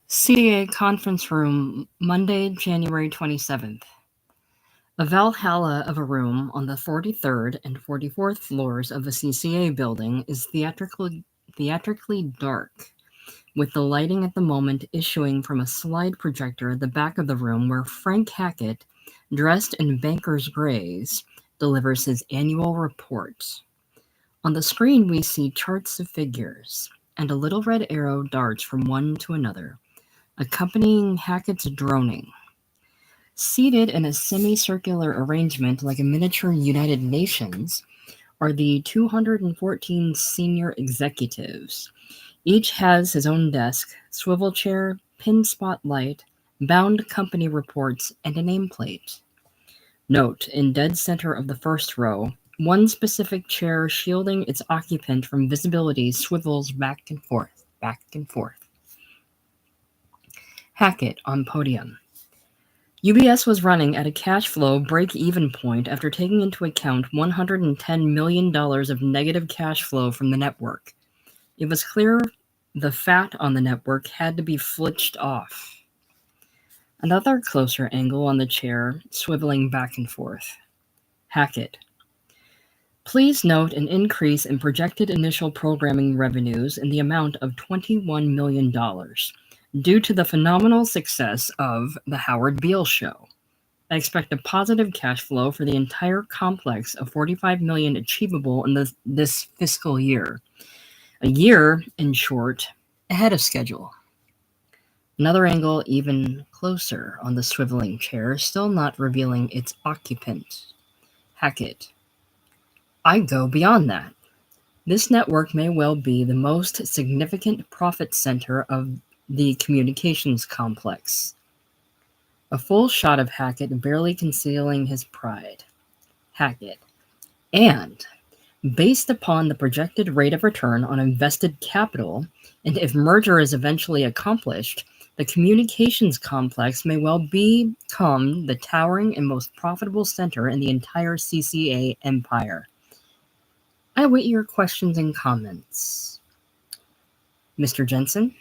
CA Conference Room, Monday, January 27th. A valhalla of a room on the 43rd and 44th floors of the CCA building is theatrically dark, with the lighting at the moment issuing from a slide projector at the back of the room where Frank Hackett, dressed in banker's grays, delivers his annual report. On the screen we see charts of figures, and a little red arrow darts from one to another, accompanying Hackett's droning. Seated in a semicircular arrangement like a miniature United Nations are the 214 senior executives. Each has his own desk, swivel chair, pin spotlight, bound company reports, and a nameplate. Note, in dead center of the first row, one specific chair shielding its occupant from visibility swivels back and forth, back and forth. Hackett on podium. UBS was running at a cash flow break-even point after taking into account $110 million of negative cash flow from the network. It was clear the fat on the network had to be flitched off. Another closer angle on the chair, swiveling back and forth. Hackett. Please note an increase in projected initial programming revenues in the amount of $21 million. Due to the phenomenal success of The Howard Beale Show. I expect a positive cash flow for the entire complex of $45 million achievable in this fiscal year. A year, in short, ahead of schedule. Another angle even closer on the swiveling chair, still not revealing its occupant. Hackett. I go beyond that. This network may well be the most significant profit center of the communications complex. A full shot of Hackett barely concealing his pride. Hackett. And, based upon the projected rate of return on invested capital, and if merger is eventually accomplished, the communications complex may well become the towering and most profitable center in the entire CCA empire. I await your questions and comments. Mr. Jensen?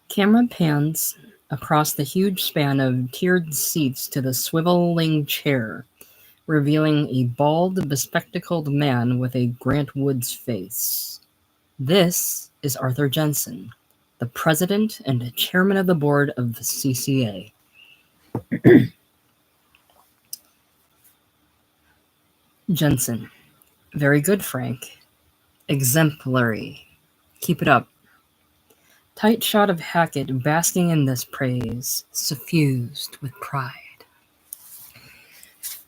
Camera pans across the huge span of tiered seats to the swiveling chair, revealing a bald, bespectacled man with a Grant Woods face. This is Arthur Jensen, the president and chairman of the board of the CCA. Jensen. Very good, Frank. Exemplary. Keep it up. Tight shot of Hackett basking in this praise, suffused with pride.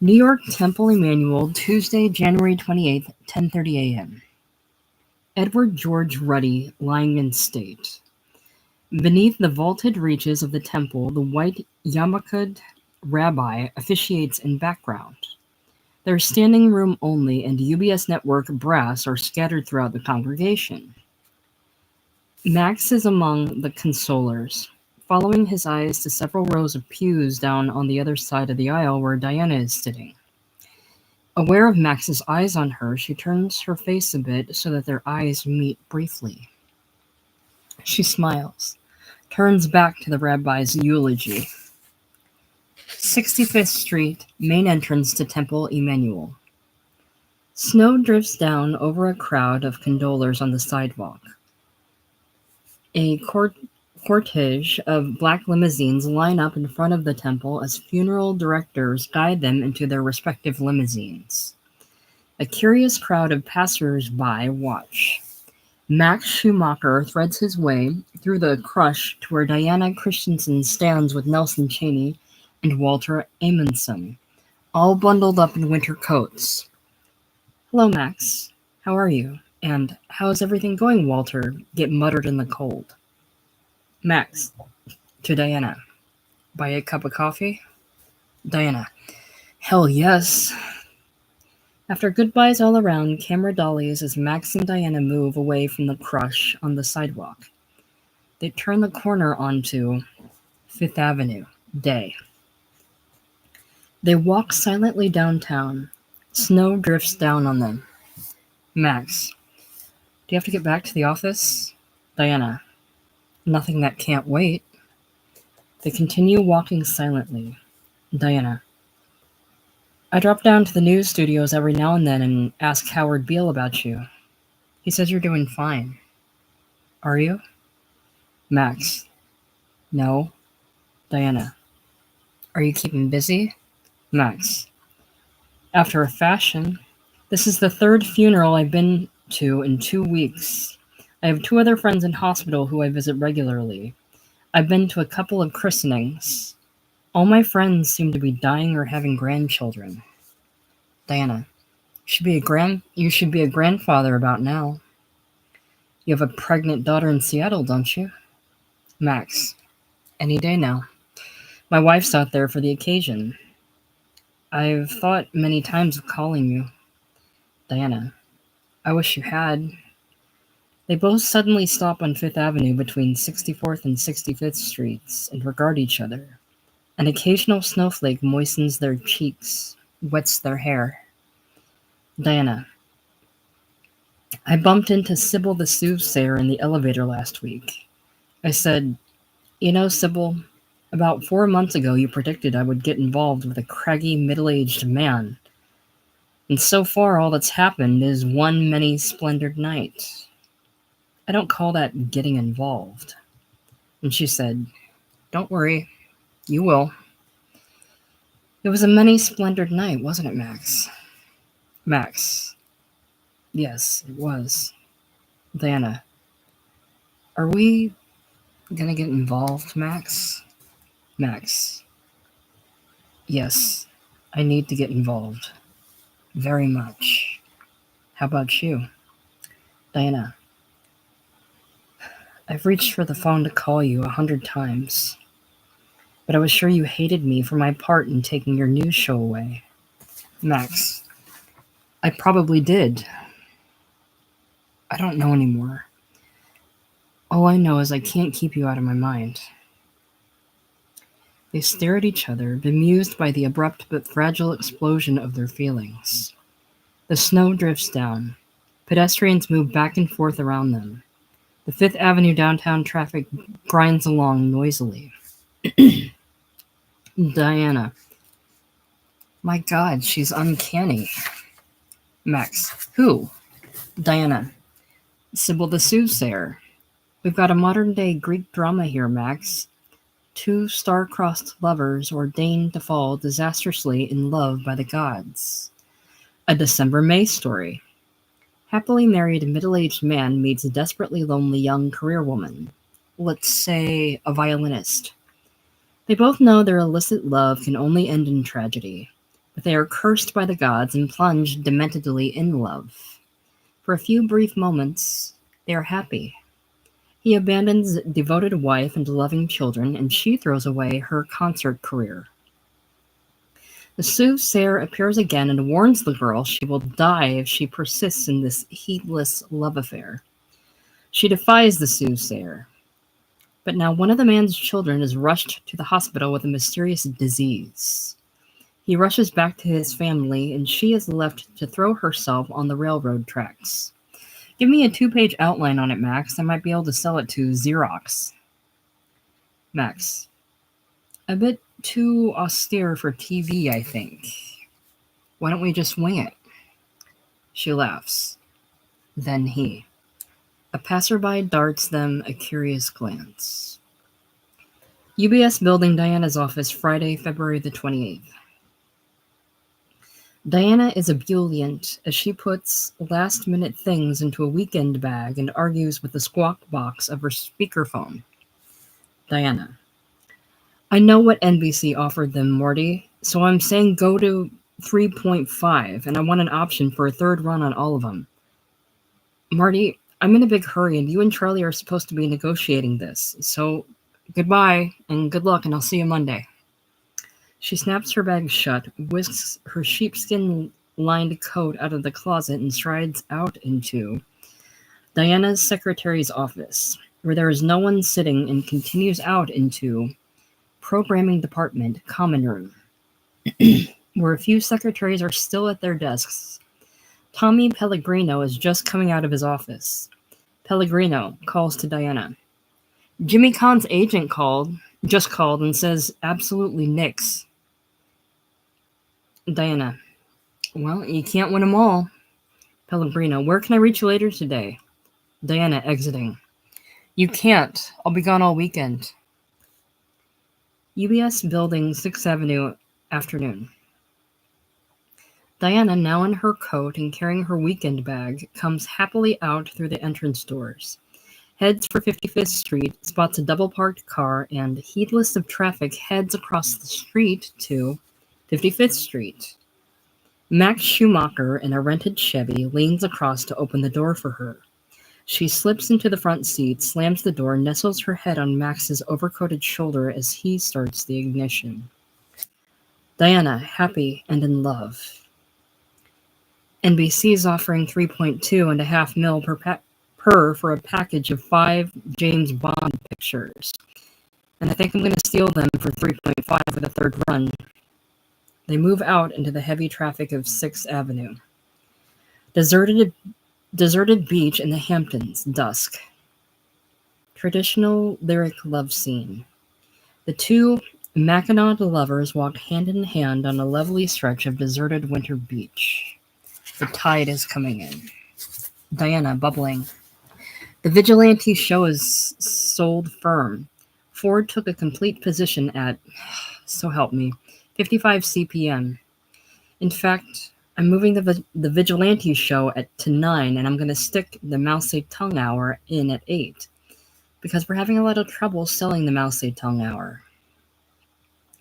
New York Temple Emanuel, Tuesday, January 28th, 10:30 a.m. Edward George Ruddy lying in state. Beneath the vaulted reaches of the temple, the white yarmulked rabbi officiates in background. Their standing room only and UBS network brass are scattered throughout the congregation. Max is among the consolers, following his eyes to several rows of pews down on the other side of the aisle where Diana is sitting. Aware of Max's eyes on her, she turns her face a bit so that their eyes meet briefly. She smiles, turns back to the rabbi's eulogy. 65th Street, main entrance to Temple Emanuel. Snow drifts down over a crowd of condolers on the sidewalk. A cortege of black limousines line up in front of the temple as funeral directors guide them into their respective limousines. A curious crowd of passers-by watch. Max Schumacher threads his way through the crush to where Diana Christensen stands with Nelson Chaney and Walter Amundsen, all bundled up in winter coats. Hello, Max. How are you? And how's everything going, Walter? Get muttered in the cold. Max, to Diana. Buy a cup of coffee? Diana, hell yes. After goodbyes all around, camera dollies as Max and Diana move away from the crush on the sidewalk. They turn the corner onto Fifth Avenue, day. They walk silently downtown. Snow drifts down on them. Max, do you have to get back to the office? Diana, Nothing that can't wait. They continue walking silently. Diana. I drop down to the news studios every now and then and ask Howard Beale about you. He says you're doing fine. Are you? Max. No. Diana. Are you keeping busy? Max. After a fashion. This is the third funeral I've been to in 2 weeks. I have 2 other friends in hospital who I visit regularly. I've been to a couple of christenings. All my friends seem to be dying or having grandchildren. Diana. You should be a grandfather about now. You have a pregnant daughter in Seattle, don't you? Max. Any day now. My wife's out there for the occasion. I've thought many times of calling you. Diana. I wish you had. They both suddenly stop on Fifth Avenue between 64th and 65th Streets and regard each other. An occasional snowflake moistens their cheeks, wets their hair. Diana. I bumped into Sybil the soothsayer in the elevator last week. I said, you know, Sybil, about 4 months ago you predicted I would get involved with a craggy middle-aged man. And so far all that's happened is one many splendored night. I don't call that getting involved. And she said, don't worry, you will. It was a many splendored night, wasn't it, Max? Max. Yes, it was. Diana. Are we gonna get involved, Max? Max. Yes, I need to get involved. Very much. How about you? Diana. I've reached for the phone to call you 100 times. But I was sure you hated me for my part in taking your news show away. Max. I probably did. I don't know anymore. All I know is I can't keep you out of my mind. They stare at each other, bemused by the abrupt but fragile explosion of their feelings. The snow drifts down. Pedestrians move back and forth around them. The Fifth Avenue downtown traffic grinds along noisily. Diana. My God, she's uncanny. Max. Who? Diana. Sybil the soothsayer. We've got a modern-day Greek drama here, Max. 2 star-crossed lovers ordained to fall disastrously in love by the gods. A December May story. Happily married middle-aged man meets a desperately lonely young career woman. Let's say a violinist. They both know their illicit love can only end in tragedy, but they are cursed by the gods and plunged dementedly in love. For a few brief moments, they are happy. He abandons devoted wife and loving children, and she throws away her concert career. The soothsayer appears again and warns the girl she will die if she persists in this heedless love affair. She defies the soothsayer. But now one of the man's children is rushed to the hospital with a mysterious disease. He rushes back to his family, and she is left to throw herself on the railroad tracks. Give me a 2-page outline on it, Max. I might be able to sell it to Xerox. Max. A bit too austere for TV, I think. Why don't we just wing it? She laughs. Then he. A passerby darts them a curious glance. UBS building, Diana's office, Friday, February the 28th. Diana is ebullient as she puts last-minute things into a weekend bag and argues with the squawk box of her speakerphone. Diana. I know what NBC offered them, Morty, so I'm saying go to 3.5, and I want an option for a third run on all of them. Marty, I'm in a big hurry, and you and Charlie are supposed to be negotiating this, so goodbye, and good luck, and I'll see you Monday. She snaps her bag shut, whisks her sheepskin-lined coat out of the closet, and strides out into Diana's secretary's office, where there is no one sitting, and continues out into Programming Department, Common Room, where a few secretaries are still at their desks. Tommy Pellegrino is just coming out of his office. Pellegrino calls to Diana. Jimmy Kahn's agent just called and says absolutely nix. Diana, well, you can't win them all. Pellegrino, where can I reach you later today? Diana, exiting. You can't. I'll be gone all weekend. UBS Building, 6th Avenue, afternoon. Diana, now in her coat and carrying her weekend bag, comes happily out through the entrance doors. Heads for 55th Street, spots a double-parked car, and, heedless of traffic, heads across the street to 55th Street. Max Schumacher, in a rented Chevy, leans across to open the door for her. She slips into the front seat, slams the door, nestles her head on Max's overcoated shoulder as he starts the ignition. Diana, happy and in love. NBC is offering $3.2.5 million per for a package of 5 James Bond pictures. And I think I'm going to steal them for $3.5 for the third run. They move out into the heavy traffic of 6th Avenue. Deserted beach in the Hamptons, dusk. Traditional lyric love scene. The two Mackinac lovers walk hand in hand on a lovely stretch of deserted winter beach. The tide is coming in. Diana, bubbling. The vigilante show is sold firm. Ford took a complete position at, so help me, 55 CPM. In fact, I'm moving the vigilante show to 9, and I'm going to stick the Mouse Tongue Hour in at 8, because we're having a lot of trouble selling the Mouse Tongue Hour.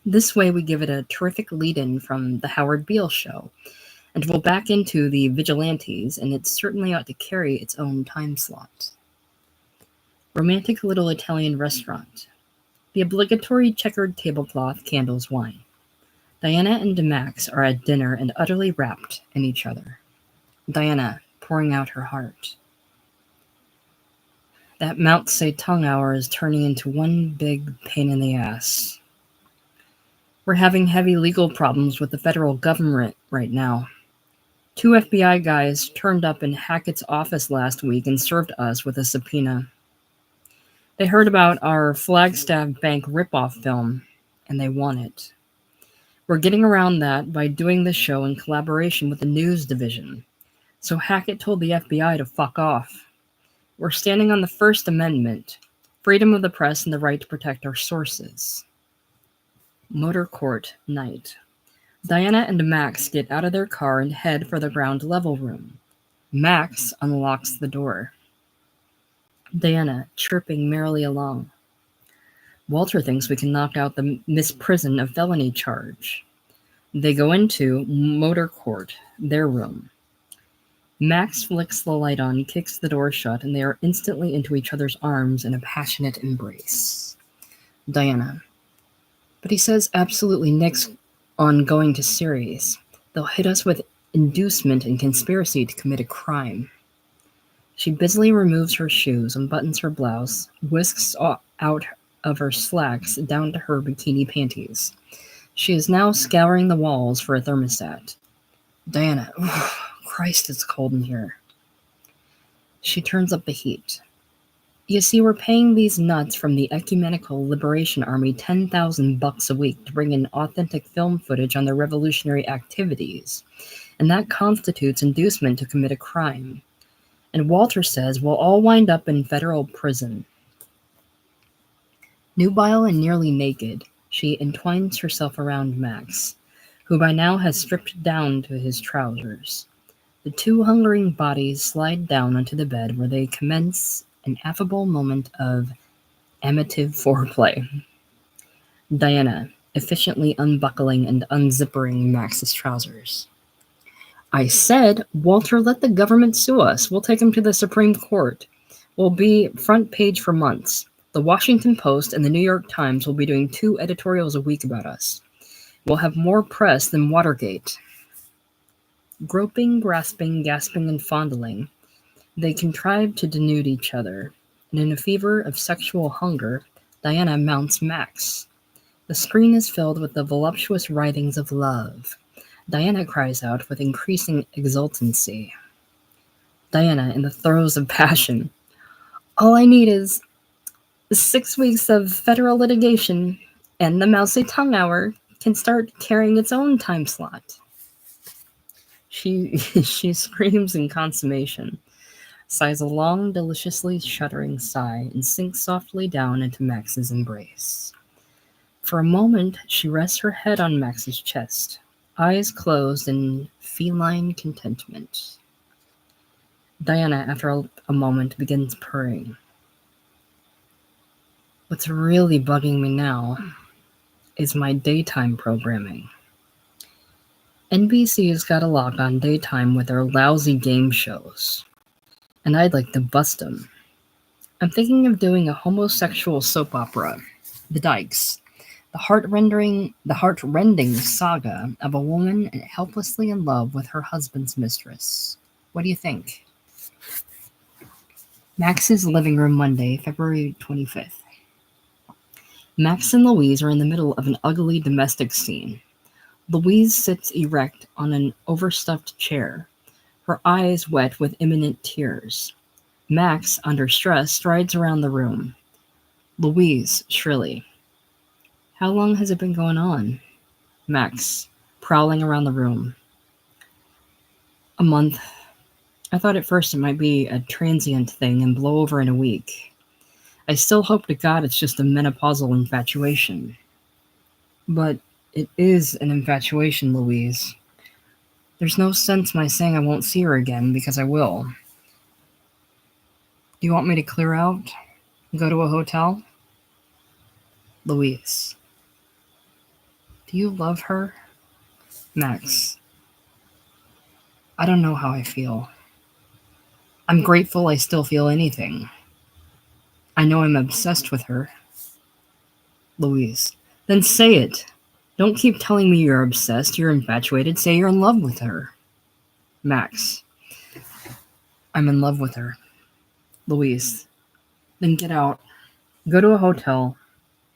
This way we give it a terrific lead-in from the Howard Beale show, and we'll back into the vigilantes, and it certainly ought to carry its own time slot. Romantic little Italian restaurant. The obligatory checkered tablecloth, candles, wine. Diana and Max are at dinner and utterly wrapped in each other. Diana, pouring out her heart. That Mount Tongue Hour is turning into one big pain in the ass. We're having heavy legal problems with the federal government right now. 2 FBI guys turned up in Hackett's office last week and served us with a subpoena. They heard about our Flagstaff Bank ripoff film, and they want it. We're getting around that by doing the show in collaboration with the news division. So Hackett told the FBI to fuck off. We're standing on the First Amendment, freedom of the press and the right to protect our sources. Motor court, night. Diana and Max get out of their car and head for the ground level room. Max unlocks the door. Diana, chirping merrily along. Walter thinks we can knock out the misprison of felony charge. They go into motor court, their room. Max flicks the light on, kicks the door shut, and they are instantly into each other's arms in a passionate embrace. Diana. But he says absolutely nix on going to series. They'll hit us with inducement and conspiracy to commit a crime. She busily removes her shoes, unbuttons her blouse, whisks out of her slacks down to her bikini panties. She is now scouring the walls for a thermostat. Diana, Christ, it's cold in here. She turns up the heat. You see, we're paying these nuts from the Ecumenical Liberation Army $10,000 a week to bring in authentic film footage on their revolutionary activities, and that constitutes inducement to commit a crime. And Walter says we'll all wind up in federal prison. Nubile and nearly naked, she entwines herself around Max, who by now has stripped down to his trousers. The two hungering bodies slide down onto the bed where they commence an affable moment of amative foreplay. Diana, efficiently unbuckling and unzippering Max's trousers. I said, Walter, let the government sue us. We'll take him to the Supreme Court. We'll be front page for months. The Washington Post and the New York Times will be doing 2 editorials a week about us. We'll have more press than Watergate. Groping, grasping, gasping, and fondling, they contrive to denude each other, and in a fever of sexual hunger, Diana mounts Max. The screen is filled with the voluptuous writhings of love. Diana cries out with increasing exultancy. Diana, in the throes of passion. All I need is 6 weeks of federal litigation, and the mousy tongue hour can start carrying its own time slot. She she screams in consummation, sighs a long, deliciously shuddering sigh, and sinks softly down into Max's embrace. For a moment, she rests her head on Max's chest, eyes closed in feline contentment. Diana, after a moment, begins purring. What's really bugging me now is my daytime programming. NBC's got a lock on daytime with their lousy game shows, and I'd like to bust them. I'm thinking of doing a homosexual soap opera, The Dykes, the heart-rending saga of a woman helplessly in love with her husband's mistress. What do you think? Max's living room, Monday, February 25th. Max and Louise are in the middle of an ugly domestic scene. Louise sits erect on an overstuffed chair, her eyes wet with imminent tears. Max, under stress, strides around the room. Louise, shrilly. How long has it been going on? Max, prowling around the room. A month. I thought at first it might be a transient thing and blow over in a week. I still hope to God it's just a menopausal infatuation. But it is an infatuation, Louise. There's no sense my saying I won't see her again, because I will. Do you want me to clear out? Go to a hotel? Louise. Do you love her? Max. I don't know how I feel. I'm grateful I still feel anything. I know I'm obsessed with her. Louise. Then say it. Don't keep telling me you're obsessed, you're infatuated. Say you're in love with her. Max. I'm in love with her. Louise. Then get out. Go to a hotel.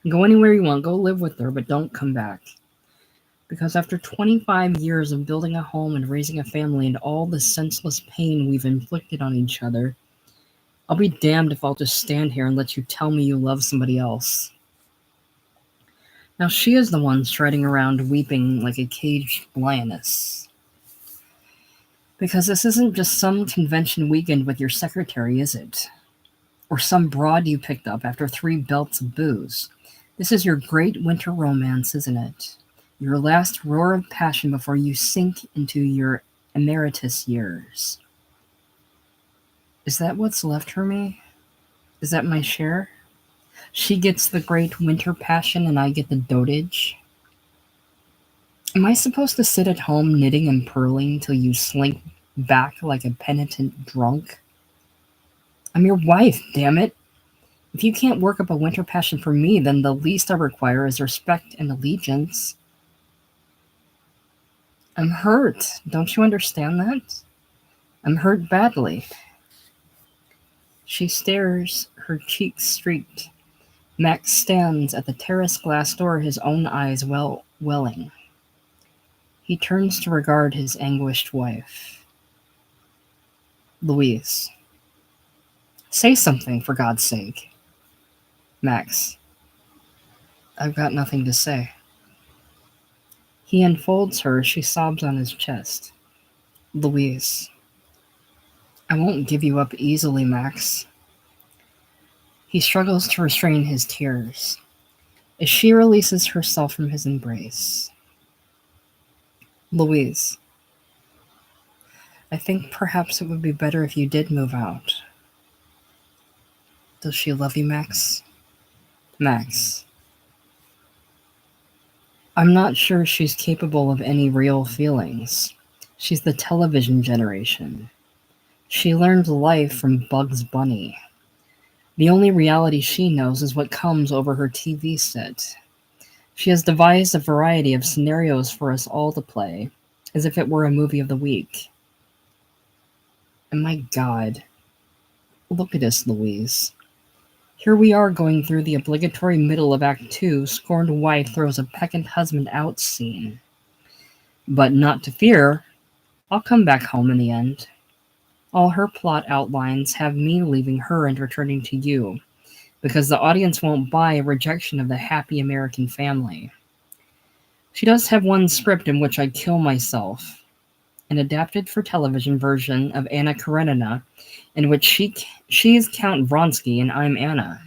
Go anywhere you want. Go live with her, but don't come back. Because after 25 years of building a home and raising a family and all the senseless pain we've inflicted on each other, I'll be damned if I'll just stand here and let you tell me you love somebody else. Now she is the one striding around weeping like a caged lioness. Because this isn't just some convention weekend with your secretary, is it? Or some broad you picked up after 3 belts of booze. This is your great winter romance, isn't it? Your last roar of passion before you sink into your emeritus years. Is that what's left for me? Is that my share? She gets the great winter passion and I get the dotage? Am I supposed to sit at home knitting and purling till you slink back like a penitent drunk? I'm your wife, damn it! If you can't work up a winter passion for me, then the least I require is respect and allegiance. I'm hurt. Don't you understand that? I'm hurt badly. She stares, her cheeks streaked. Max stands at the terrace glass door, his own eyes welling. He turns to regard his anguished wife. Louise. Say something, for God's sake. Max. I've got nothing to say. He enfolds her, she sobs on his chest. Louise. I won't give you up easily, Max. He struggles to restrain his tears as she releases herself from his embrace. Louise. I think perhaps it would be better if you did move out. Does she love you, Max? Max. I'm not sure she's capable of any real feelings. She's the television generation. She learned life from Bugs Bunny. The only reality she knows is what comes over her TV set. She has devised a variety of scenarios for us all to play, as if it were a movie of the week. And my God, look at us, Louise. Here we are going through the obligatory middle of Act 2, scorned wife throws a peccant husband out scene. But not to fear, I'll come back home in the end. All her plot outlines have me leaving her and returning to you. because the audience won't buy a rejection of the happy American family. She does have one script in which I kill myself, an adapted for television version of Anna Karenina, in which she's Count Vronsky and I'm Anna.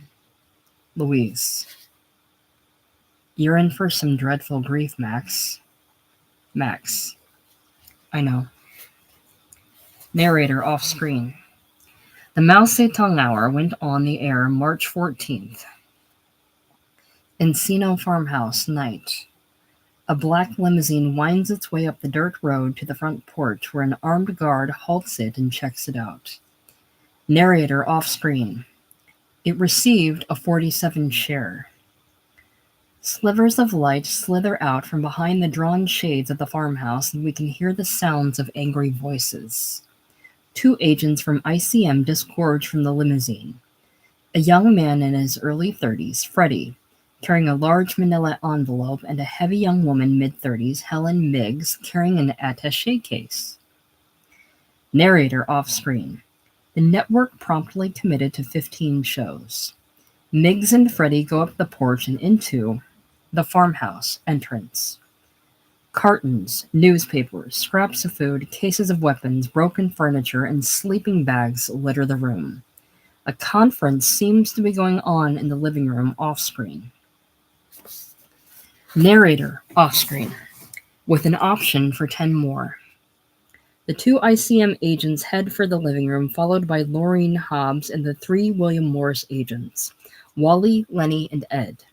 Louise. You're in for some dreadful grief, Max. Max. I know. Narrator off screen. The Mao Zedong Hour went on the air March 14th. Encino Farmhouse, night. A black limousine winds its way up the dirt road to the front porch where an armed guard halts it and checks it out. Narrator off screen. It received a 47 share. Slivers of light slither out from behind the drawn shades of the farmhouse, and we can hear the sounds of angry voices. 2 agents from ICM disgorge from the limousine. A young man in his early 30s, Freddie, carrying a large manila envelope, and a heavy young woman mid-30s, Helen Miggs, carrying an attaché case. Narrator off-screen. The network promptly committed to 15 shows. Miggs and Freddie go up the porch and into the farmhouse entrance. Cartons, newspapers, scraps of food, cases of weapons, broken furniture, and sleeping bags litter the room. A conference seems to be going on in the living room off-screen. Narrator off-screen, with an option for 10 more. The 2 ICM agents head for the living room, followed by Laureen Hobbs and the 3 William Morris agents, Wally, Lenny, and Ed.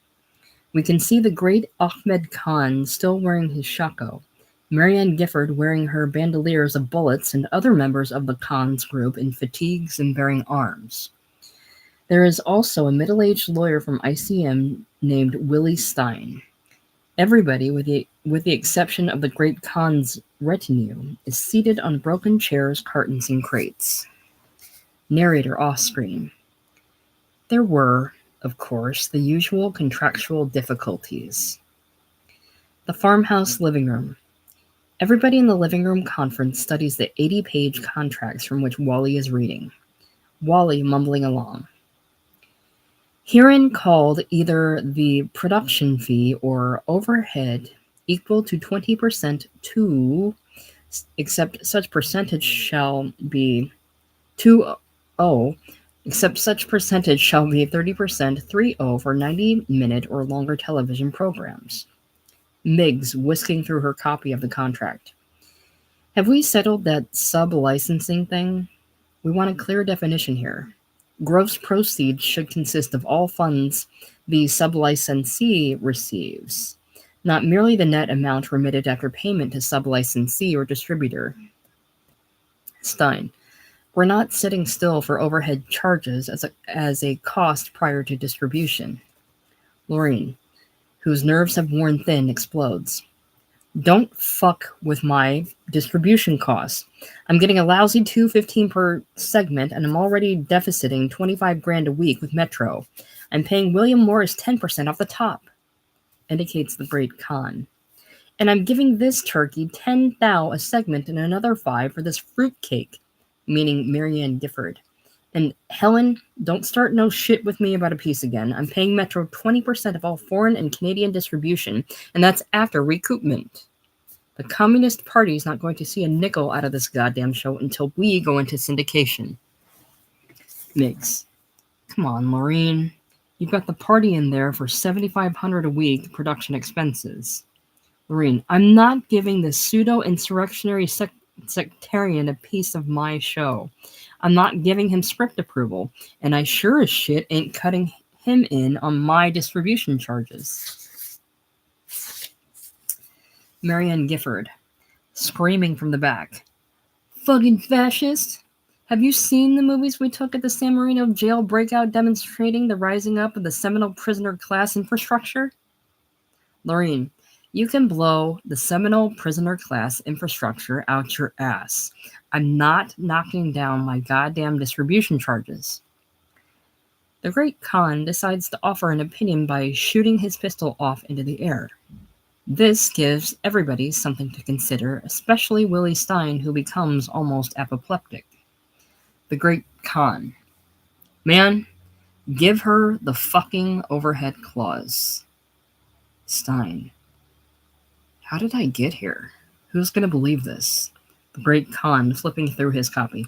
We can see the great Ahmed Khan still wearing his shako, Marianne Gifford wearing her bandoliers of bullets, and other members of the Khan's group in fatigues and bearing arms. There is also a middle-aged lawyer from ICM named Willie Stein. Everybody, with the exception of the great Khan's retinue, is seated on broken chairs, cartons, and crates. Narrator off-screen. There were, of course, the usual contractual difficulties. The farmhouse living room. Everybody in the living room conference studies the 80-page contracts from which Wally is reading. Wally mumbling along. Herein called either the production fee or overhead equal to 20% to, except such percentage shall be 2-0, except such percentage shall be 30% 3-0 for 90-minute or longer television programs. Miggs whisking through her copy of the contract. Have we settled that sub-licensing thing? We want a clear definition here. Gross proceeds should consist of all funds the sub-licensee receives, not merely the net amount remitted after payment to sub-licensee or distributor. Stein. We're not sitting still for overhead charges as a cost prior to distribution. Laureen, whose nerves have worn thin, explodes. Don't fuck with my distribution costs. I'm getting a lousy $2.15 per segment, and I'm already deficiting $25,000 a week with Metro. I'm paying William Morris 10% off the top, indicates the great Khan. And I'm giving this turkey 10 thou a segment and another 5 for this fruitcake, meaning Marianne Gifford. And Helen, don't start no shit with me about a piece again. I'm paying Metro 20% of all foreign and Canadian distribution, and that's after recoupment. The Communist Party's not going to see a nickel out of this goddamn show until we go into syndication. Miggs. Come on, Laureen. You've got the party in there for $7,500 a week production expenses. Laureen, I'm not giving this pseudo-insurrectionary sectarian a piece of my show. I'm not giving him script approval, and I sure as shit ain't cutting him in on my distribution charges. Marianne Gifford, screaming from the back. Fucking fascist! Have you seen the movies we took at the San Marino jail breakout demonstrating the rising up of the Seminole prisoner class infrastructure? Laureen, you can blow the Seminole prisoner class infrastructure out your ass. I'm not knocking down my goddamn distribution charges. The great Khan decides to offer an opinion by shooting his pistol off into the air. This gives everybody something to consider, especially Willie Stein, who becomes almost apoplectic. The great Khan. Man, Give her the fucking overhead clause. Stein. How did I get here? Who's gonna believe this? The great Khan, flipping through his copy.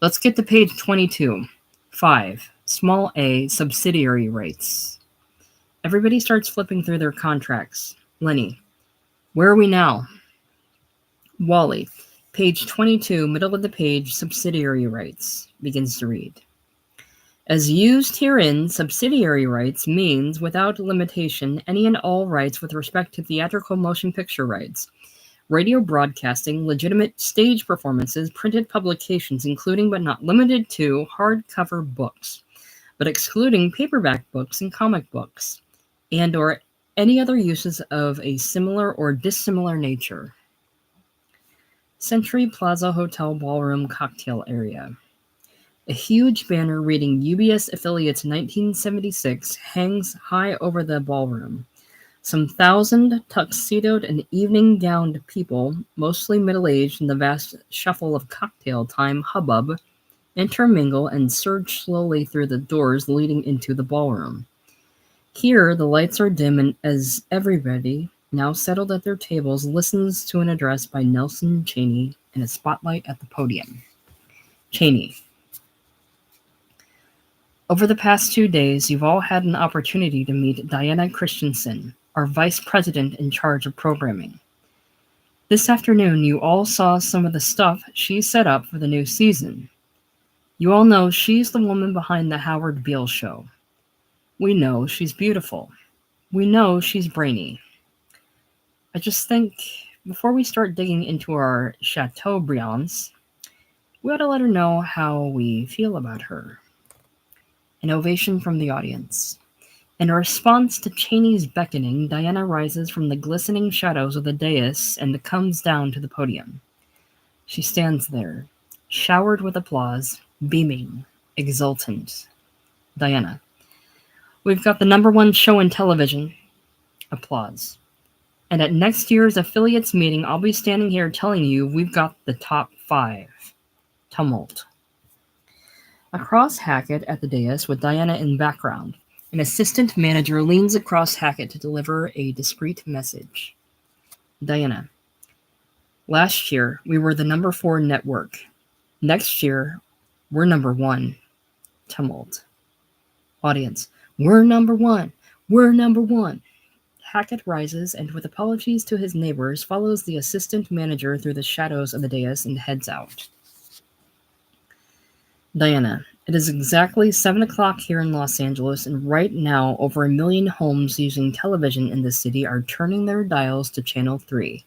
Let's get to page 22. 5. Small a, subsidiary rights. Everybody starts flipping through their contracts. Lenny. Where are we now? Wally. Page 22, middle of the page, subsidiary rights. Begins to read. As used herein, subsidiary rights means, without limitation, any and all rights with respect to theatrical motion picture rights, radio broadcasting, legitimate stage performances, printed publications, including but not limited to hardcover books, but excluding paperback books and comic books, and or any other uses of a similar or dissimilar nature. Century Plaza Hotel Ballroom Cocktail Area. A huge banner reading UBS Affiliates 1976 hangs high over the ballroom. Some 1,000 tuxedoed and evening-gowned people, mostly middle-aged in the vast shuffle of cocktail time hubbub, intermingle and surge slowly through the doors leading into the ballroom. Here, the lights are dim and as everybody, now settled at their tables, listens to an address by Nelson Chaney and a spotlight at the podium. Chaney. Over the past 2 days, you've all had an opportunity to meet Diana Christensen, our vice president in charge of programming. This afternoon, you all saw some of the stuff she set up for the new season. You all know she's the woman behind the Howard Beale show. We know she's beautiful. We know she's brainy. I just think, before we start digging into our Chateaubriands, we ought to let her know how we feel about her. An ovation from the audience. In response to Chaney's beckoning, Diana rises from the glistening shadows of the dais and comes down to the podium. She stands there, showered with applause, beaming, exultant. Diana. We've got the #1 show in television. Applause. And at next year's affiliates meeting, I'll be standing here telling you we've got the top 5. Tumult. Across Hackett at the dais with Diana in background, an assistant manager leans across Hackett to deliver a discreet message. Diana. Last year, we were the #4 network. Next year, we're #1. Tumult. Audience. We're #1. We're #1. Hackett rises and, with apologies to his neighbors, follows the assistant manager through the shadows of the dais and heads out. Diana, it is exactly 7 o'clock here in Los Angeles, and right now over 1 million homes using television in the city are turning their dials to Channel 3.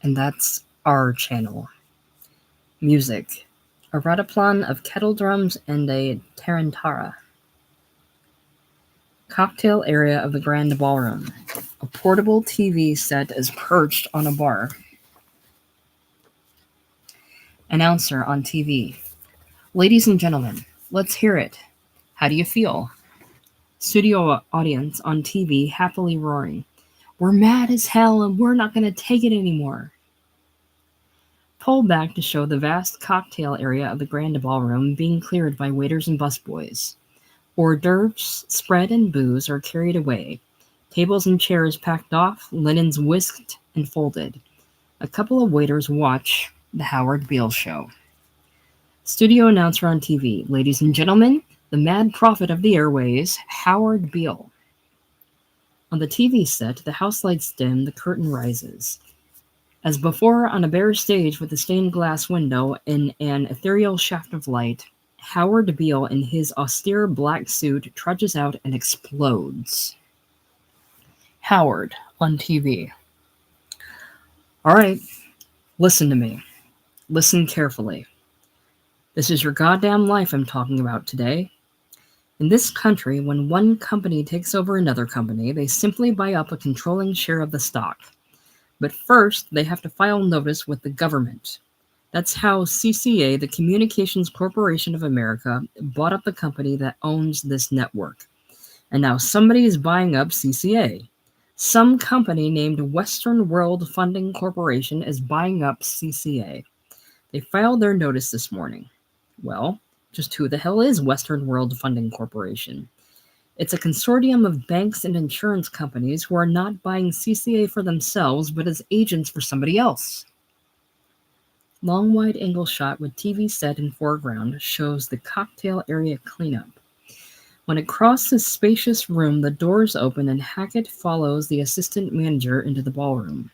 And that's our channel. Music. A rataplan of kettle drums and a tarantara. Cocktail area of the Grand Ballroom. A portable TV set is perched on a bar. Announcer on TV. Ladies and gentlemen, let's hear it. How do you feel? Studio audience on TV happily roaring. We're mad as hell and we're not going to take it anymore. Pull back to show the vast cocktail area of the Grand Ballroom being cleared by waiters and busboys. Hors d'oeuvres, spread, and booze are carried away. Tables and chairs packed off, linens whisked and folded. A couple of waiters watch the Howard Beale show. Studio announcer on TV. Ladies and gentlemen, the mad prophet of the airways, Howard Beale. On the TV set, the house lights dim, the curtain rises. As before, on a bare stage with a stained glass window in an ethereal shaft of light, Howard Beale in his austere black suit trudges out and explodes. Howard on TV. All right, listen to me. Listen carefully. This is your goddamn life I'm talking about today. In this country, when one company takes over another company, they simply buy up a controlling share of the stock. But first, they have to file notice with the government. That's how CCA, the Communications Corporation of America, bought up the company that owns this network. And now somebody is buying up CCA. Some company named Western World Funding Corporation is buying up CCA. They filed their notice this morning. Well, Just who the hell is Western World Funding Corporation? It's a consortium of banks and insurance companies who are not buying CCA for themselves, but as agents for somebody else. Long wide-angle shot with TV set in foreground shows the cocktail area cleanup. When across this spacious room, the doors open and Hackett follows the assistant manager into the ballroom.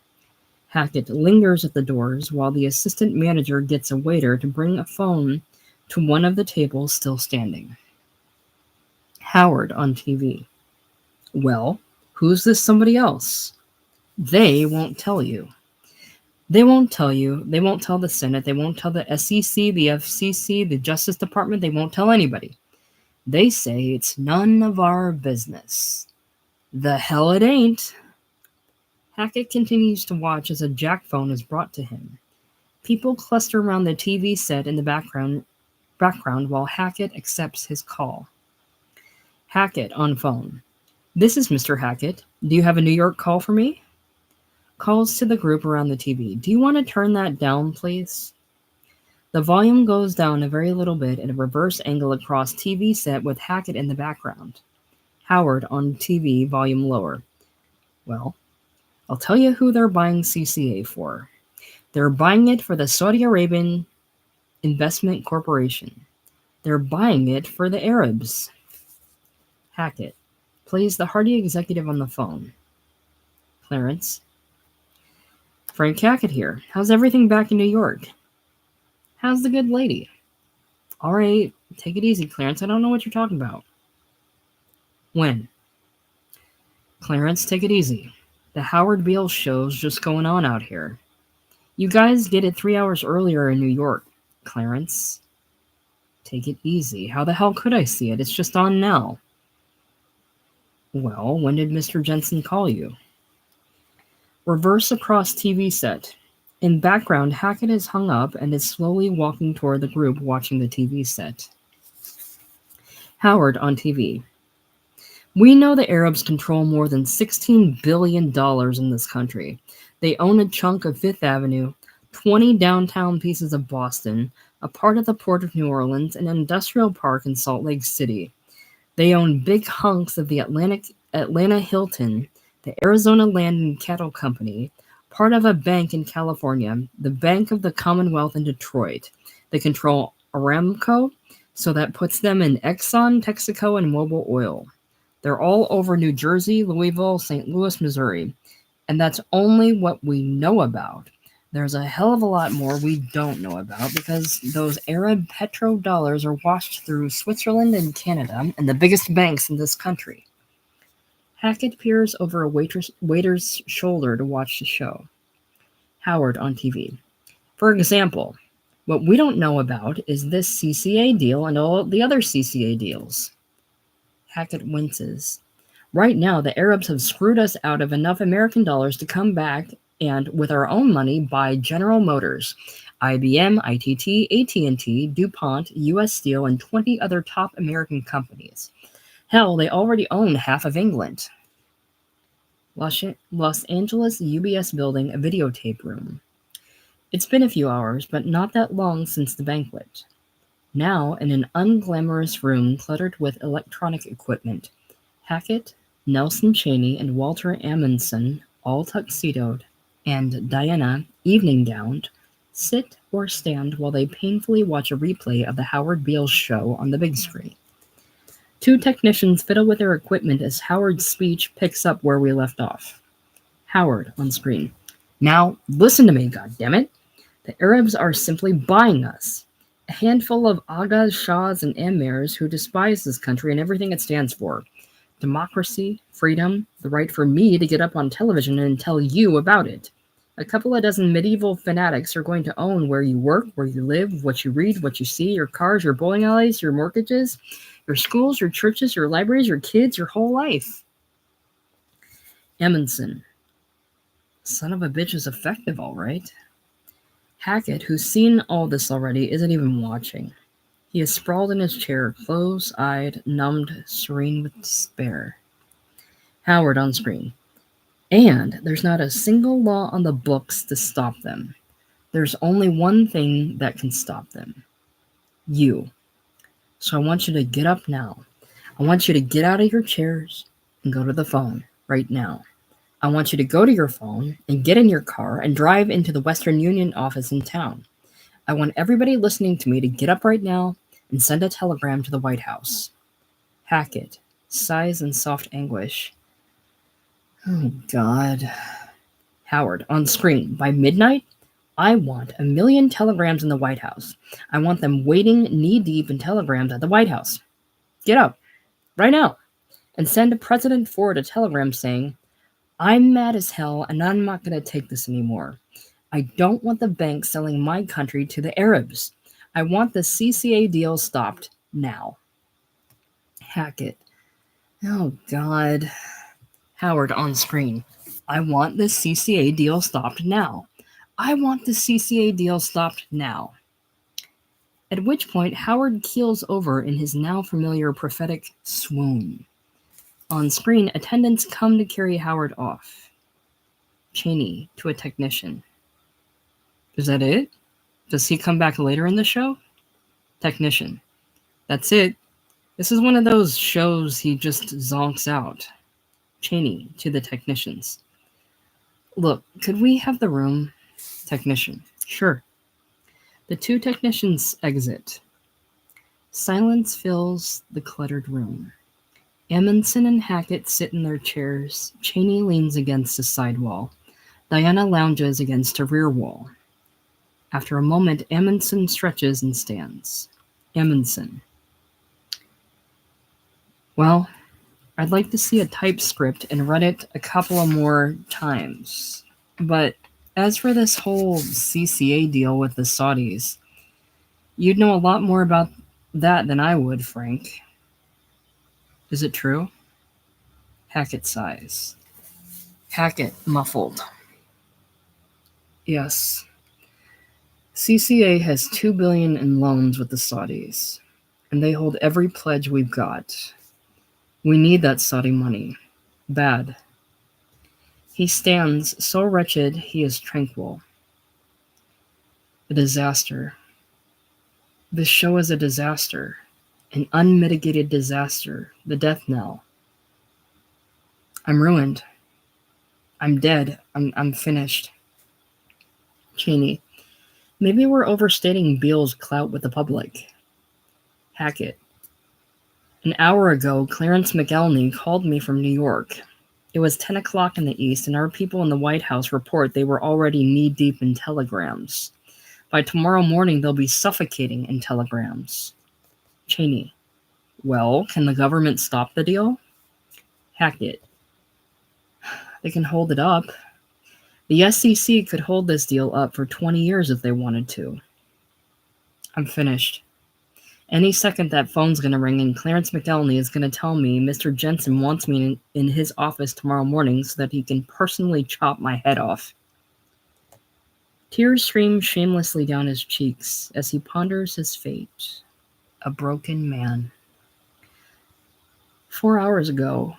Hackett lingers at the doors while the assistant manager gets a waiter to bring a phone to one of the tables still standing. Howard on TV. Well, who's this somebody else? They won't tell you. They won't tell you. They won't tell the Senate. They won't tell the SEC, the FCC, the Justice Department. They won't tell anybody. They say it's none of our business. The hell it ain't. Hackett continues to watch as a jack phone is brought to him. People cluster around the TV set in the background while Hackett accepts his call. Hackett on phone. This is Mr. Hackett. Do you have a New York call for me? Calls to the group around the TV. Do you want to turn that down, please? The volume goes down a very little bit at a reverse angle across TV set with Hackett in the background. Howard on TV, volume lower. Well, I'll tell you who they're buying CCA for. They're buying it for the Saudi Arabian Investment Corporation. They're buying it for the Arabs. Hackett plays the hearty executive on the phone. Clarence. Frank Hackett here. How's everything back in New York? How's the good lady? All right, take it easy, Clarence. I don't know what you're talking about. When? Clarence, take it easy. The Howard Beale show's just going on out here. You guys get it 3 hours earlier in New York. Clarence, take it easy. How the hell could I see it? It's just on now. Well, when did Mr. Jensen call you? Reverse across TV set. In background, Hackett is hung up and is slowly walking toward the group watching the TV set. Howard on TV. We know the Arabs control more than $16 billion in this country. They own a chunk of Fifth Avenue, 20 downtown pieces of Boston, a part of the Port of New Orleans, and an industrial park in Salt Lake City. They own big hunks of the Atlanta Hilton, the Arizona Land and Cattle Company, part of a bank in California, the Bank of the Commonwealth in Detroit. They control Aramco, so that puts them in Exxon, Texaco, and Mobil Oil. They're all over New Jersey, Louisville, St. Louis, Missouri. And that's only what we know about. There's a hell of a lot more we don't know about because those Arab petrodollars are washed through Switzerland and Canada and the biggest banks in this country. Hackett peers over a waiter's shoulder to watch the show. Howard on TV. For example, what we don't know about is this CCA deal and all the other CCA deals. Hackett winces. Right now, the Arabs have screwed us out of enough American dollars to come back and, with our own money, buy General Motors, IBM, ITT, AT&T, DuPont, U.S. Steel, and 20 other top American companies. Hell, they already own half of England. Los Angeles UBS building, a videotape room. It's been a few hours, but not that long since the banquet. Now, in an unglamorous room cluttered with electronic equipment, Hackett, Nelson Cheney, and Walter Amundsen, all tuxedoed, and Diana, evening-gowned, sit or stand while they painfully watch a replay of the Howard Beale show on the big screen. Two technicians fiddle with their equipment as Howard's speech picks up where we left off. Howard on screen. Now, listen to me, goddammit. The Arabs are simply buying us. A handful of Aghas, Shahs, and Emirs who despise this country and everything it stands for. Democracy, freedom, the right for me to get up on television and tell you about it. A couple of dozen medieval fanatics are going to own where you work, where you live, what you read, what you see, your cars, your bowling alleys, your mortgages, your schools, your churches, your libraries, your kids, your whole life. Amundsen. Son of a bitch is effective, all right. Hackett, who's seen all this already, isn't even watching. He is sprawled in his chair, close-eyed, numbed, serene with despair. Howard on screen. And there's not a single law on the books to stop them. There's only one thing that can stop them. You. So I want you to get up now. I want you to get out of your chairs and go to the phone right now. I want you to go to your phone and get in your car and drive into the Western Union office in town. I want everybody listening to me to get up right now and send a telegram to the White House. Hackett, sighs in soft anguish. Oh, God. Howard, on screen. By midnight, I want 1 million telegrams in the White House. I want them waiting knee-deep in telegrams at the White House. Get up, right now, and send President Ford a telegram saying, I'm mad as hell and I'm not going to take this anymore. I don't want the bank selling my country to the Arabs. I want the CCA deal stopped now. Hackett. Oh, God. Howard, on screen. I want the CCA deal stopped now. I want the CCA deal stopped now. At which point, Howard keels over in his now familiar prophetic swoon. On screen, attendants come to carry Howard off. Cheney to a technician. Is that it? Does he come back later in the show? Technician. That's it. This is one of those shows he just zonks out. Cheney to the technicians. Look, could we have the room? Technician. Sure. The two technicians exit. Silence fills the cluttered room. Amundsen and Hackett sit in their chairs. Cheney leans against a side wall. Diana lounges against a rear wall. After a moment, Amundsen stretches and stands. Amundsen. Well, I'd like to see a typescript and run it a couple of more times. But as for this whole CCA deal with the Saudis, you'd know a lot more about that than I would, Frank. Is it true? Hackett sighs. Hackett, muffled. Yes. CCA has $2 billion in loans with the Saudis, and they hold every pledge we've got. We need that Saudi money. Bad. He stands, so wretched he is tranquil. A disaster. This show is a disaster. An unmitigated disaster. The death knell. I'm ruined. I'm dead. I'm finished. Cheney. Maybe we're overstating Beale's clout with the public. Hackett. An hour ago, Clarence McElney called me from New York. It was 10 o'clock in the East, and our people in the White House report they were already knee-deep in telegrams. By tomorrow morning, they'll be suffocating in telegrams. Cheney. Well, can the government stop the deal? Hackett. They can hold it up. The SEC could hold this deal up for 20 years if they wanted to. I'm finished. Any second that phone's going to ring and Clarence McElney is going to tell me Mr. Jensen wants me in his office tomorrow morning so that he can personally chop my head off. Tears stream shamelessly down his cheeks as he ponders his fate. A broken man. 4 hours ago,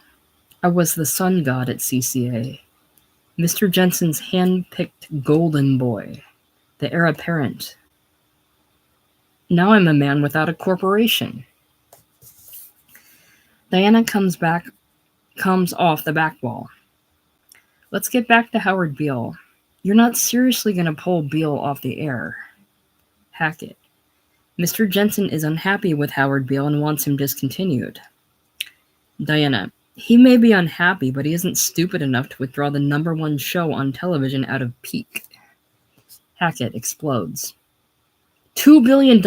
I was the sun god at CCA. Mr. Jensen's hand-picked golden boy, the heir apparent. Now I'm a man without a corporation. Diana comes off the back wall. Let's get back to Howard Beale. You're not seriously going to pull Beale off the air. Hackett. Mr. Jensen is unhappy with Howard Beale and wants him discontinued. Diana. He may be unhappy, but he isn't stupid enough to withdraw the #1 show on television out of pique. Hackett explodes. $2 billion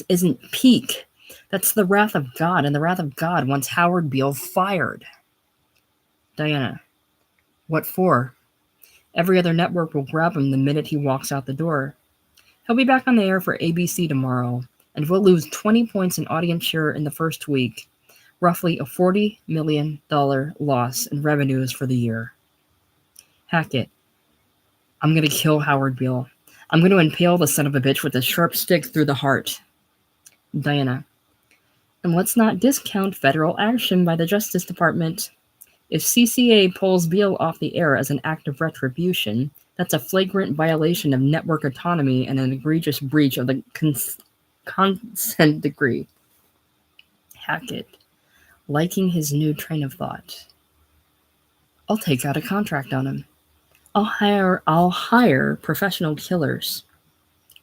isn't pique. That's the wrath of God, and the wrath of God wants Howard Beale fired. Diana. What for? Every other network will grab him the minute he walks out the door. He'll be back on the air for ABC tomorrow, and we'll lose 20 points in audience share in the first week, roughly a $40 million loss in revenues for the year. Hackett. I'm going to kill Howard Beale. I'm going to impale the son of a bitch with a sharp stick through the heart. Diana. And let's not discount federal action by the Justice Department. If CCA pulls Beale off the air as an act of retribution, that's a flagrant violation of network autonomy and an egregious breach of the consent decree. Hackett, liking his new train of thought. I'll take out a contract on him. I'll hire professional killers.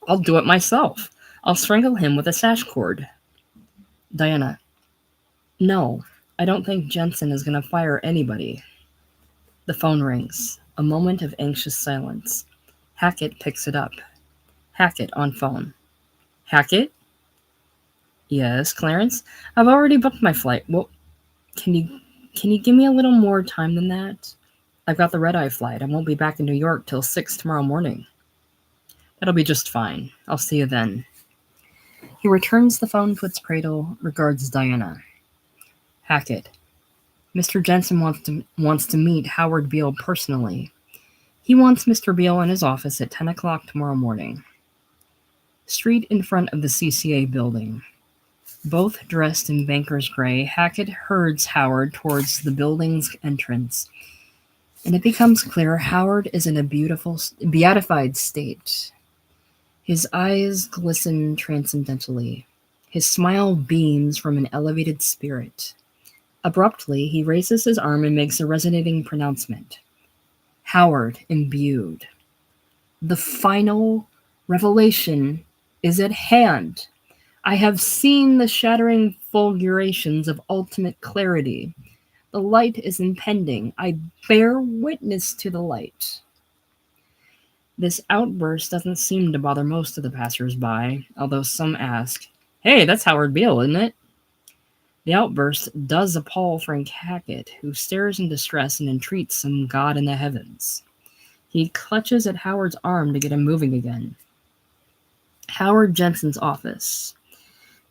I'll do it myself. I'll strangle him with a sash cord. Diana, no, I don't think Jensen is going to fire anybody. The phone rings. A moment of anxious silence. Hackett picks it up. Hackett on phone. Hackett? Yes, Clarence? I've already booked my flight. Well, can you give me a little more time than that? I've got the red-eye flight. I won't be back in New York till 6 tomorrow morning. That'll be just fine. I'll see you then. He returns the phone to its cradle, regards Diana. Hackett. Mr. Jensen wants to meet Howard Beale personally. He wants Mr. Beale in his office at 10 o'clock tomorrow morning. Street in front of the CCA building. Both dressed in banker's gray, Hackett herds Howard towards the building's entrance, and it becomes clear Howard is in a beatified state. His eyes glisten transcendently. His smile beams from an elevated spirit. Abruptly, he raises his arm and makes a resonating pronouncement. Howard imbued. The final revelation is at hand. I have seen the shattering fulgurations of ultimate clarity. The light is impending. I bear witness to the light. This outburst doesn't seem to bother most of the passers-by, although some ask, "Hey, that's Howard Beale, isn't it?" The outburst does appall Frank Hackett, who stares in distress and entreats some god in the heavens. He clutches at Howard's arm to get him moving again. Howard Jensen's office.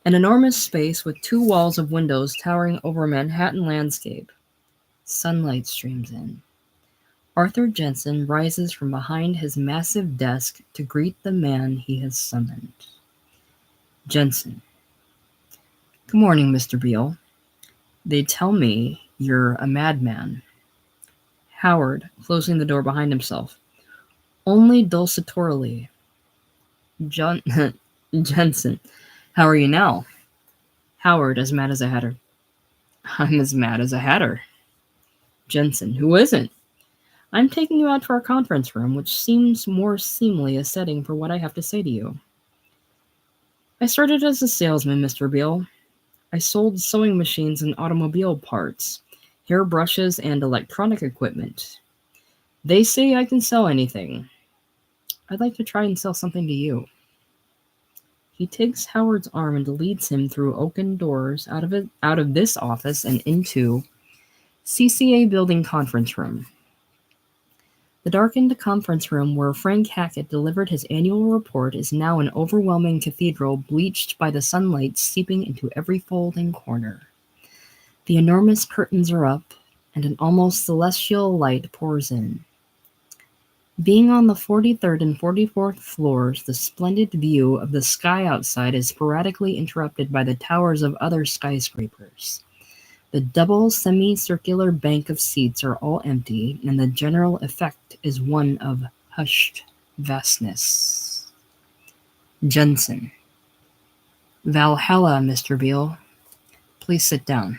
An enormous space with 2 walls of windows towering over a Manhattan landscape. Sunlight streams in. Arthur Jensen rises from behind his massive desk to greet the man he has summoned. Jensen. Good morning, Mr. Beale. They tell me you're a madman. Howard, closing the door behind himself. Only dulcitorily. Jensen. How are you now? Howard, as mad as a hatter. I'm as mad as a hatter. Jensen. Who isn't? I'm taking you out to our conference room, which seems more seemly a setting for what I have to say to you. I started as a salesman, Mr. Beale. I sold sewing machines and automobile parts, hairbrushes, and electronic equipment. They say I can sell anything. I'd like to try and sell something to you. He takes Howard's arm and leads him through oaken doors out of this office and into CCA building conference room. The darkened conference room where Frank Hackett delivered his annual report is now an overwhelming cathedral bleached by the sunlight seeping into every fold and corner. The enormous curtains are up, and an almost celestial light pours in. Being on the 43rd and 44th floors, the splendid view of the sky outside is sporadically interrupted by the towers of other skyscrapers. The double semicircular bank of seats are all empty, and the general effect is one of hushed vastness. Jensen. Valhalla, Mr. Beale. Please sit down.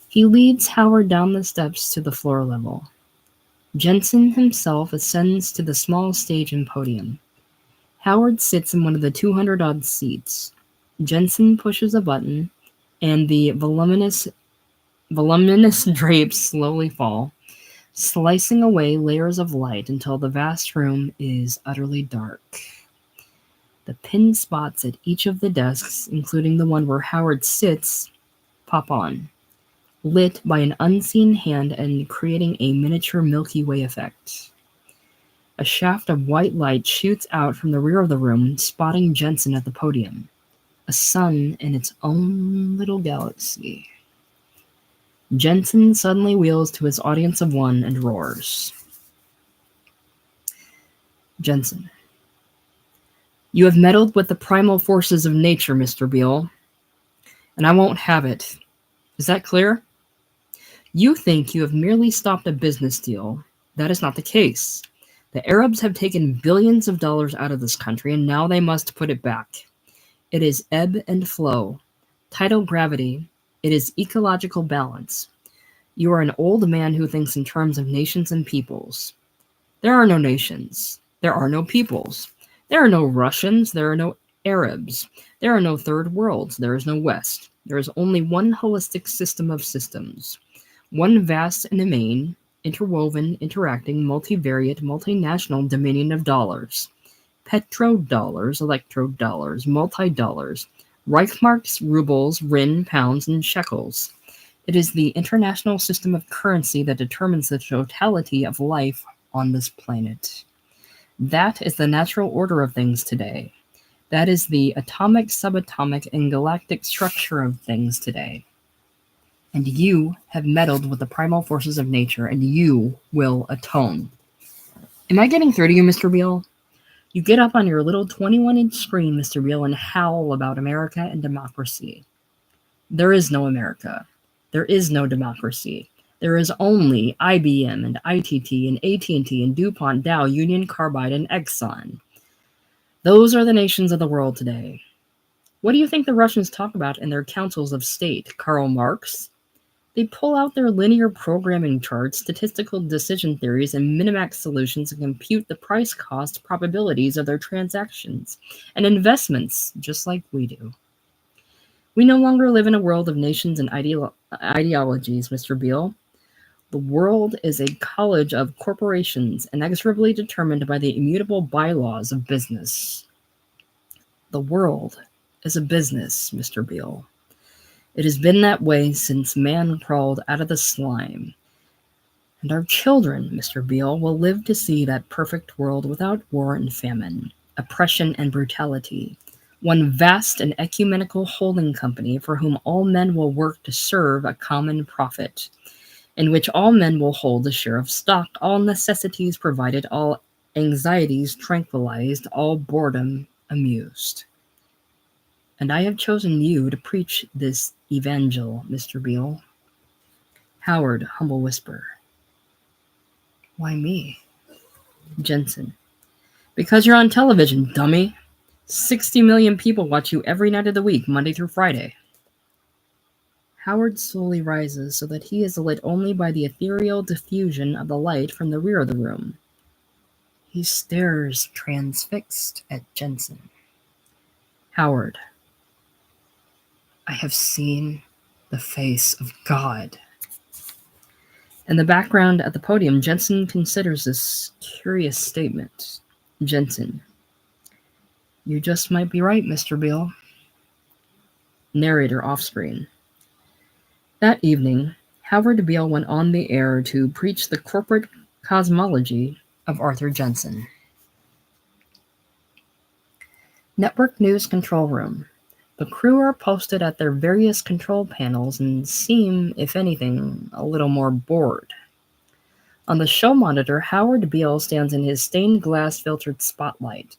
He leads Howard down the steps to the floor level. Jensen himself ascends to the small stage and podium. Howard sits in one of the 200-odd seats. Jensen pushes a button, and the voluminous drapes slowly fall, slicing away layers of light until the vast room is utterly dark. The pin spots at each of the desks, including the one where Howard sits, pop on, lit by an unseen hand and creating a miniature Milky Way effect. A shaft of white light shoots out from the rear of the room, spotting Jensen at the podium. A sun in its own little galaxy. Jensen suddenly wheels to his audience of one and roars. Jensen. You have meddled with the primal forces of nature, Mr. Beale, and I won't have it. Is that clear? You think you have merely stopped a business deal. That is not the case. The Arabs have taken billions of dollars out of this country, and now they must put it back. It is ebb and flow. Tidal gravity, it is ecological balance. You are an old man who thinks in terms of nations and peoples. There are no nations. There are no peoples. There are no Russians. There are no Arabs. There are no third worlds. There is no West. There is only one holistic system of systems. One vast and immense, interwoven, interacting, multivariate, multinational dominion of dollars. Petrodollars, electrodollars, multi-dollars, Reichsmarks, rubles, rin, pounds, and shekels. It is the international system of currency that determines the totality of life on this planet. That is the natural order of things today. That is the atomic, subatomic, and galactic structure of things today. And you have meddled with the primal forces of nature, and you will atone. Am I getting through to you, Mr. Beale? You get up on your little 21-inch screen, Mr. Beale, and howl about America and democracy. There is no America. There is no democracy. There is only IBM and ITT and AT&T and DuPont, Dow, Union Carbide, and Exxon. Those are the nations of the world today. What do you think the Russians talk about in their councils of state? Karl Marx? They pull out their linear programming charts, statistical decision theories, and minimax solutions and compute the price-cost probabilities of their transactions and investments, just like we do. We no longer live in a world of nations and ideologies, Mr. Beale. The world is a college of corporations inexorably determined by the immutable bylaws of business. The world is a business, Mr. Beale. It has been that way since man crawled out of the slime. And our children, Mr. Beale, will live to see that perfect world without war and famine, oppression and brutality. One vast and ecumenical holding company for whom all men will work to serve a common profit, in which all men will hold a share of stock, all necessities provided, all anxieties tranquilized, all boredom amused. And I have chosen you to preach this evangel, Mr. Beale. Howard, humble whisper. Why me? Jensen. Because you're on television, dummy. 60 million people watch you every night of the week, Monday through Friday. Howard slowly rises so that he is lit only by the ethereal diffusion of the light from the rear of the room. He stares transfixed at Jensen. Howard. I have seen the face of God. In the background at the podium, Jensen considers this curious statement. Jensen. You just might be right, Mr. Beale. Narrator off-screen. That evening, Howard Beale went on the air to preach the corporate cosmology of Arthur Jensen. Network News Control Room. The crew are posted at their various control panels and seem, if anything, a little more bored. On the show monitor, Howard Beale stands in his stained glass filtered spotlight.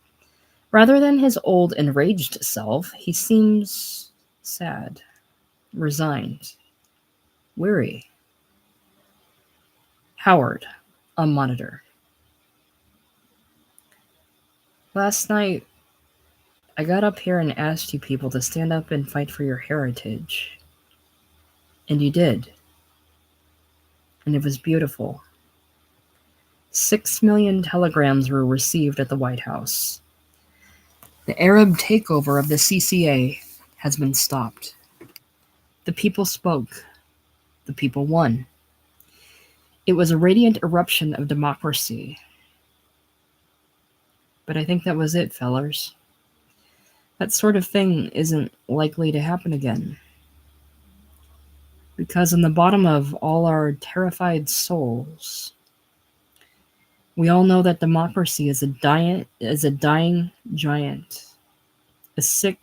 Rather than his old enraged self, he seems sad, resigned, weary. Howard, on monitor. Last night, I got up here and asked you people to stand up and fight for your heritage. And you did. And it was beautiful. 6 million telegrams were received at the White House. The Arab takeover of the CCA has been stopped. The people spoke. The people won. It was a radiant eruption of democracy. But I think that was it, fellers. That sort of thing isn't likely to happen again. Because in the bottom of all our terrified souls, we all know that democracy is a dying giant, a sick,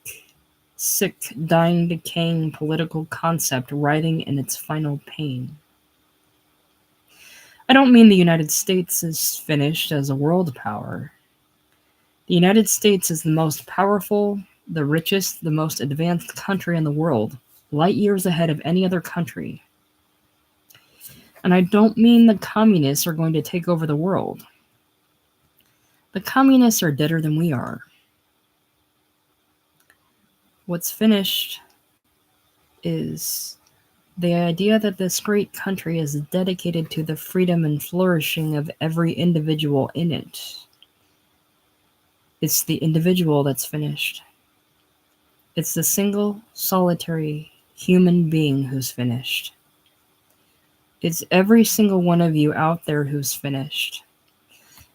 dying, decaying political concept writhing in its final pain. I don't mean the United States is finished as a world power. The United States is the most powerful, the richest, the most advanced country in the world, light years ahead of any other country. And I don't mean the communists are going to take over the world. The communists are deader than we are. What's finished is the idea that this great country is dedicated to the freedom and flourishing of every individual in it. It's the individual that's finished. It's the single, solitary human being who's finished. It's every single one of you out there who's finished.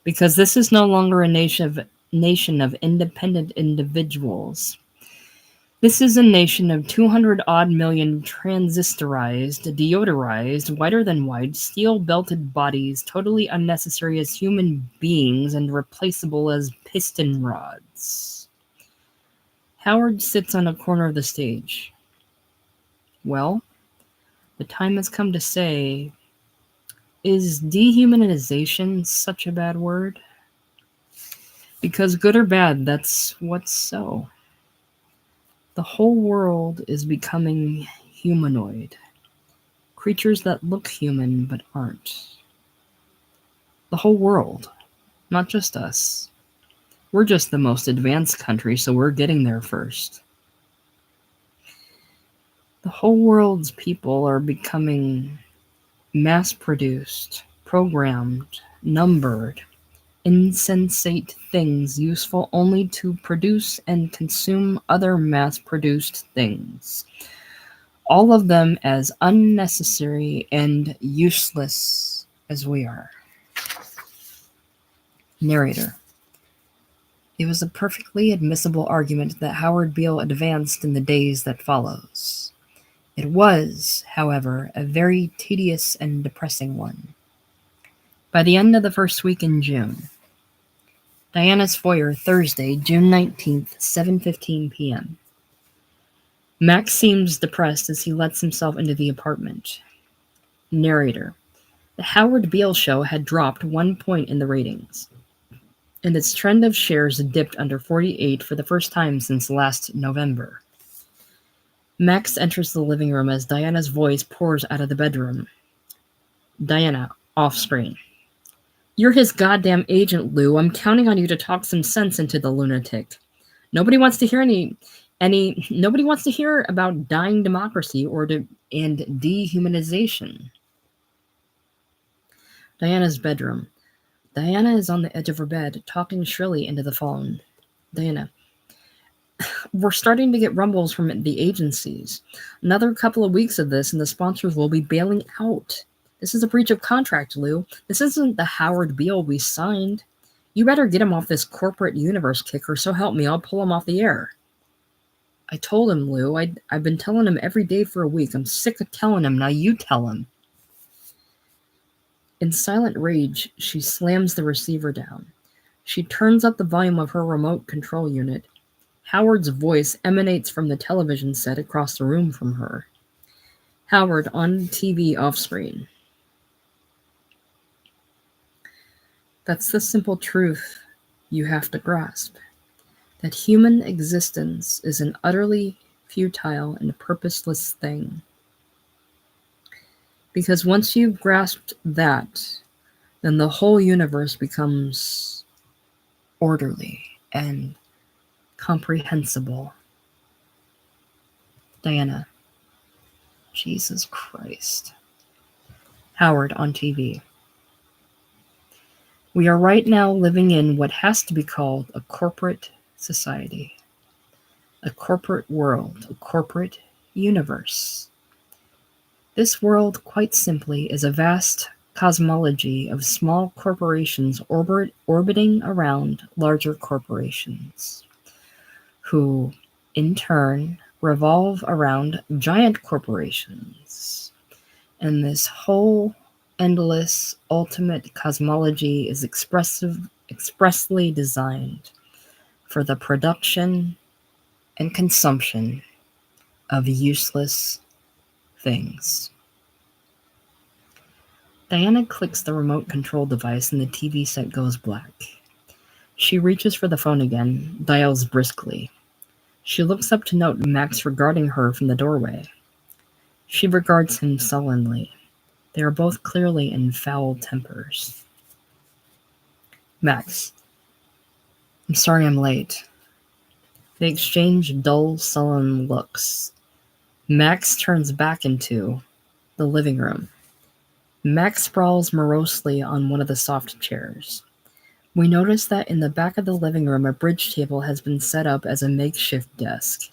Because this is no longer a nation of independent individuals. This is a nation of 200-odd million transistorized, deodorized, whiter-than-white, steel-belted bodies, totally unnecessary as human beings and replaceable as piston rods. Howard sits on a corner of the stage. Well, the time has come to say, is dehumanization such a bad word? Because good or bad, that's what's so. The whole world is becoming humanoid. Creatures that look human but aren't. The whole world, not just us. We're just the most advanced country, so we're getting there first. The whole world's people are becoming mass-produced, programmed, numbered, insensate things useful only to produce and consume other mass-produced things. All of them as unnecessary and useless as we are. Narrator. It was a perfectly admissible argument that Howard Beale advanced in the days that follows. It was, however, a very tedious and depressing one. By the end of the first week in June, Diana's Foyer, Thursday, June 19th, 7:15 p.m. Max seems depressed as he lets himself into the apartment. Narrator. The Howard Beale Show had dropped 1 point in the ratings, and its trend of shares dipped under 48 for the first time since last November. Max enters the living room as Diana's voice pours out of the bedroom. Diana, off-screen. You're his goddamn agent, Lou. I'm counting on you to talk some sense into the lunatic. Nobody wants to hear nobody wants to hear about dying democracy and dehumanization. Diana's bedroom. Diana is on the edge of her bed, talking shrilly into the phone. Diana. We're starting to get rumbles from the agencies. Another couple of weeks of this and the sponsors will be bailing out. This is a breach of contract, Lou. This isn't the Howard Beale we signed. You better get him off this corporate universe kicker, so help me, I'll pull him off the air. I told him, Lou. I've been telling him every day for a week. I'm sick of telling him. Now you tell him. In silent rage, she slams the receiver down. She turns up the volume of her remote control unit. Howard's voice emanates from the television set across the room from her. Howard on TV off-screen. That's the simple truth you have to grasp. That human existence is an utterly futile and purposeless thing. Because once you've grasped that, then the whole universe becomes orderly and comprehensible. Diana. Jesus Christ. Howard on TV. We are right now living in what has to be called a corporate society, a corporate world, a corporate universe. This world, quite simply, is a vast cosmology of small corporations orbiting around larger corporations, who, in turn, revolve around giant corporations. And this whole endless, ultimate cosmology is expressly designed for the production and consumption of useless things. Diana clicks the remote control device and the TV set goes black. She reaches for the phone again, dials briskly. She looks up to note Max regarding her from the doorway. She regards him sullenly. They are both clearly in foul tempers. Max. I'm sorry I'm late. They exchange dull, sullen looks. Max turns back into the living room. Max sprawls morosely on one of the soft chairs. We notice that in the back of the living room, a bridge table has been set up as a makeshift desk.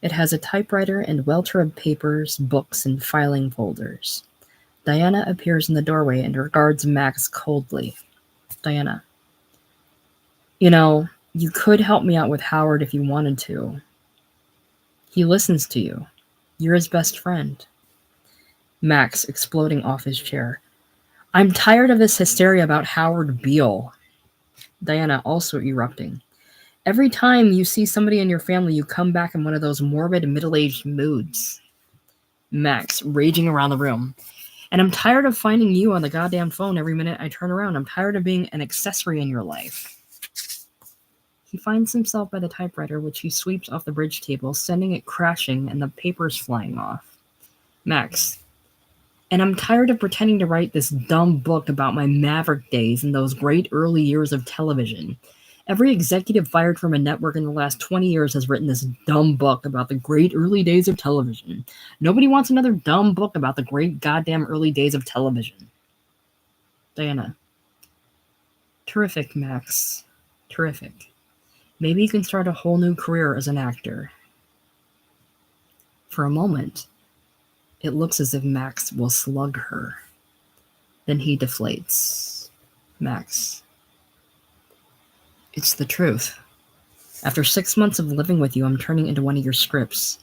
It has a typewriter and welter of papers, books, and filing folders. Diana appears in the doorway and regards Max coldly. Diana. You could help me out with Howard if you wanted to. He listens to you. You're his best friend. Max, exploding off his chair. I'm tired of this hysteria about Howard Beale. Diana, also erupting. Every time you see somebody in your family, you come back in one of those morbid middle-aged moods. Max, raging around the room. And I'm tired of finding you on the goddamn phone every minute I turn around. I'm tired of being an accessory in your life. He finds himself by the typewriter, which he sweeps off the bridge table, sending it crashing and the papers flying off. Max. And I'm tired of pretending to write this dumb book about my maverick days and those great early years of television. Every executive fired from a network in the last 20 years has written this dumb book about the great early days of television. Nobody wants another dumb book about the great goddamn early days of television. Diana. Terrific, Max. Terrific. Maybe you can start a whole new career as an actor. For a moment, it looks as if Max will slug her. Then he deflates. Max. It's the truth. After 6 months of living with you, I'm turning into one of your scripts.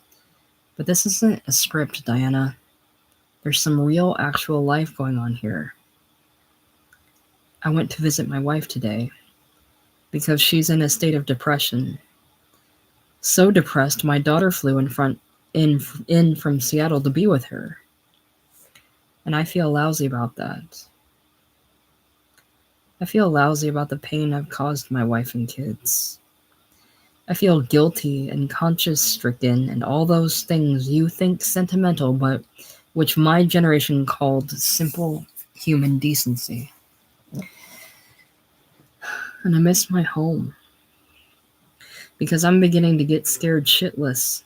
But this isn't a script, Diana. There's some real, actual life going on here. I went to visit my wife today because she's in a state of depression. So depressed, my daughter flew in from Seattle to be with her. And I feel lousy about that. I feel lousy about the pain I've caused my wife and kids. I feel guilty and conscience-stricken and all those things you think sentimental, but which my generation called simple human decency. And I miss my home. Because I'm beginning to get scared shitless.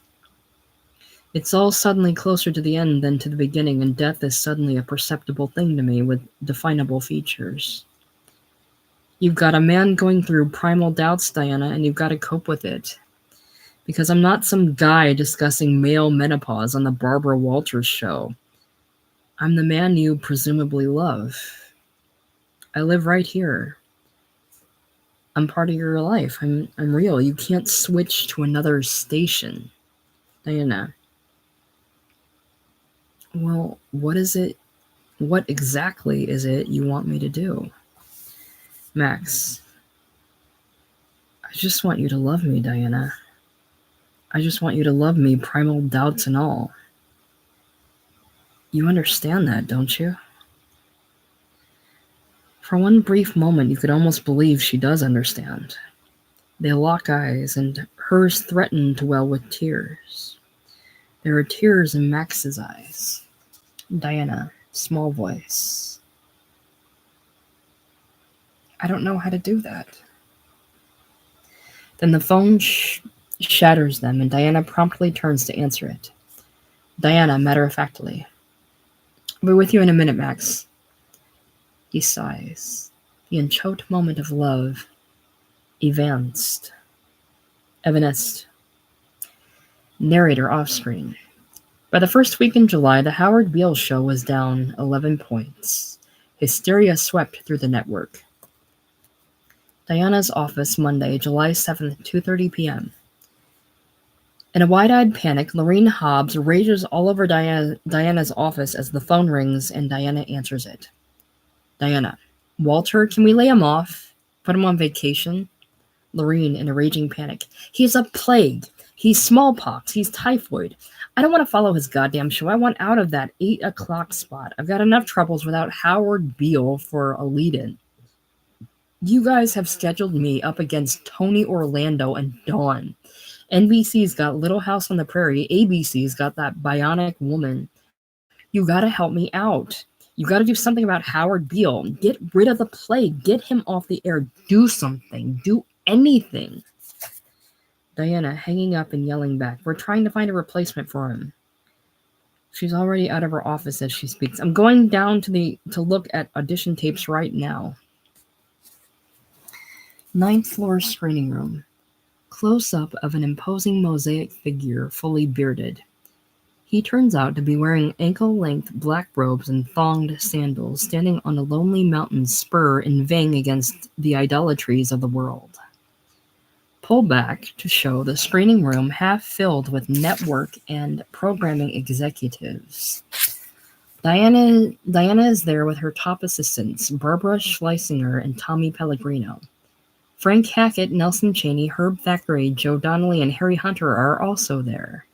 It's all suddenly closer to the end than to the beginning, and death is suddenly a perceptible thing to me with definable features. You've got a man going through primal doubts, Diana, and you've got to cope with it. Because I'm not some guy discussing male menopause on the Barbara Walters show. I'm the man you presumably love. I live right here. I'm part of your life. I'm real. You can't switch to another station. Diana. Well, what is it? What exactly is it you want me to do? Max. I just want you to love me, Diana. I just want you to love me, primal doubts and all. You understand that, don't you? For one brief moment, you could almost believe she does understand. They lock eyes, and hers threaten to well with tears. There are tears in Max's eyes. Diana, small voice. I don't know how to do that. Then the phone shatters them, and Diana promptly turns to answer it. Diana, matter-of-factly. I'll be with you in a minute, Max. He sighs. The enchoked moment of love evanced. Narrator off-screen. By the first week in July, the Howard Beale show was down 11 points. Hysteria swept through the network. Diana's office, Monday, July 7th, 2:30 p.m. In a wide-eyed panic, Lorene Hobbs rages all over Diana's office as the phone rings and Diana answers it. Diana. Walter, can we lay him off? Put him on vacation? Lorene in a raging panic. He's a plague. He's smallpox. He's typhoid. I don't want to follow his goddamn show. I want out of that 8 o'clock spot. I've got enough troubles without Howard Beale for a lead-in. You guys have scheduled me up against Tony Orlando and Dawn. NBC's got Little House on the Prairie. ABC's got that bionic woman. You gotta help me out. You gotta do something about Howard Beale. Get rid of the plague. Get him off the air. Do something. Do anything. Diana hanging up and yelling back. We're trying to find a replacement for him. She's already out of her office as she speaks. I'm going down to look at audition tapes right now. Ninth floor screening room. Close up of an imposing mosaic figure, fully bearded. He turns out to be wearing ankle-length black robes and thonged sandals, standing on a lonely mountain spur inveighing against the idolatries of the world. Pull back to show the screening room half filled with network and programming executives. Diana is there with her top assistants, Barbara Schlesinger and Tommy Pellegrino. Frank Hackett, Nelson Chaney, Herb Thackeray, Joe Donnelly, and Harry Hunter are also there.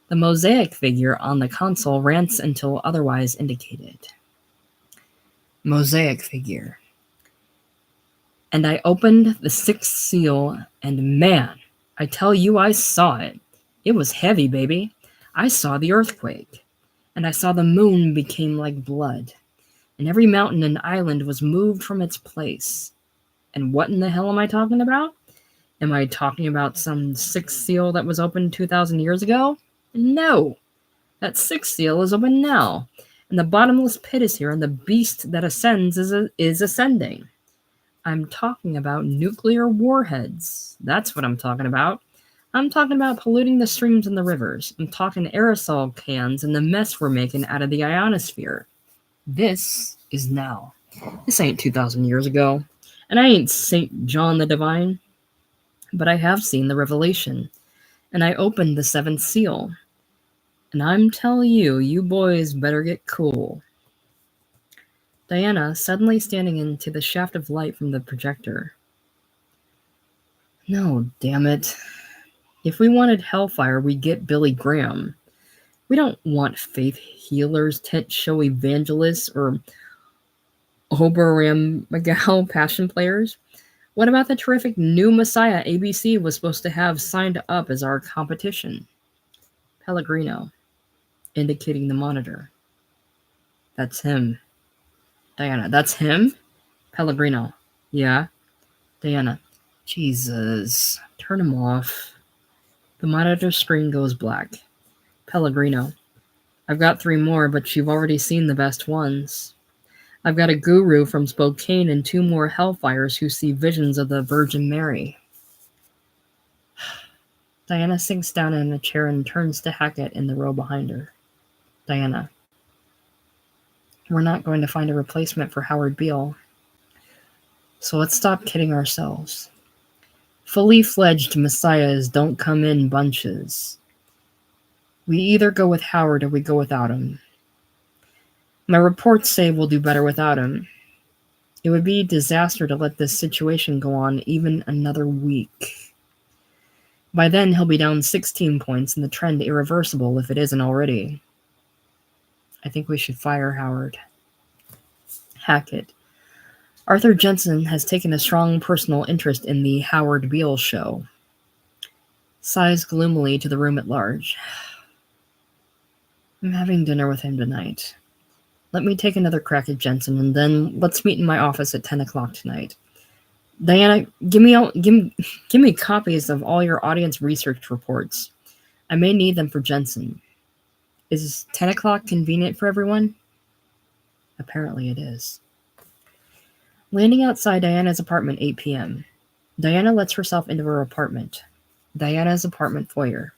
The mosaic figure on the console rants until otherwise indicated. Mosaic figure. And I opened the sixth seal, and man, I tell you, I saw it. It was heavy, baby. I saw the earthquake. And I saw the moon became like blood. And every mountain and island was moved from its place. And what in the hell am I talking about? Am I talking about some sixth seal that was opened 2,000 years ago? No. That sixth seal is open now. And the bottomless pit is here, and the beast that ascends is ascending. I'm talking about nuclear warheads. That's what I'm talking about. I'm talking about polluting the streams and the rivers. I'm talking aerosol cans and the mess we're making out of the ionosphere. This is now. This ain't 2,000 years ago. And I ain't St. John the Divine. But I have seen the revelation. And I opened the seventh seal. And I'm telling you, you boys better get cool. Diana, suddenly standing into the shaft of light from the projector. No, damn it. If we wanted hellfire, we'd get Billy Graham. We don't want faith healers, tent show evangelists, or Oberam McGow passion players. What about the terrific new Messiah ABC was supposed to have signed up as our competition? Pellegrino, indicating the monitor. That's him. Diana, that's him? Pellegrino, yeah. Diana, Jesus, turn him off. The monitor screen goes black. Pellegrino, I've got 3 more, but you've already seen the best ones. I've got a guru from Spokane and 2 more hellfires who see visions of the Virgin Mary. Diana sinks down in a chair and turns to Hackett in the row behind her. Diana, we're not going to find a replacement for Howard Beale. So let's stop kidding ourselves. Fully fledged messiahs don't come in bunches. We either go with Howard or we go without him. My reports say we'll do better without him. It would be a disaster to let this situation go on even another week. By then, he'll be down 16 points and the trend irreversible if it isn't already. I think we should fire Howard. Hackett. Arthur Jensen has taken a strong personal interest in the Howard Beale show. Sighs gloomily to the room at large. I'm having dinner with him tonight. Let me take another crack at Jensen, and then let's meet in my office at 10 o'clock tonight. Diana, give me copies of all your audience research reports. I may need them for Jensen. Is 10 o'clock convenient for everyone? Apparently it is. Landing outside Diana's apartment, 8 p.m. Diana lets herself into her apartment. Diana's apartment foyer.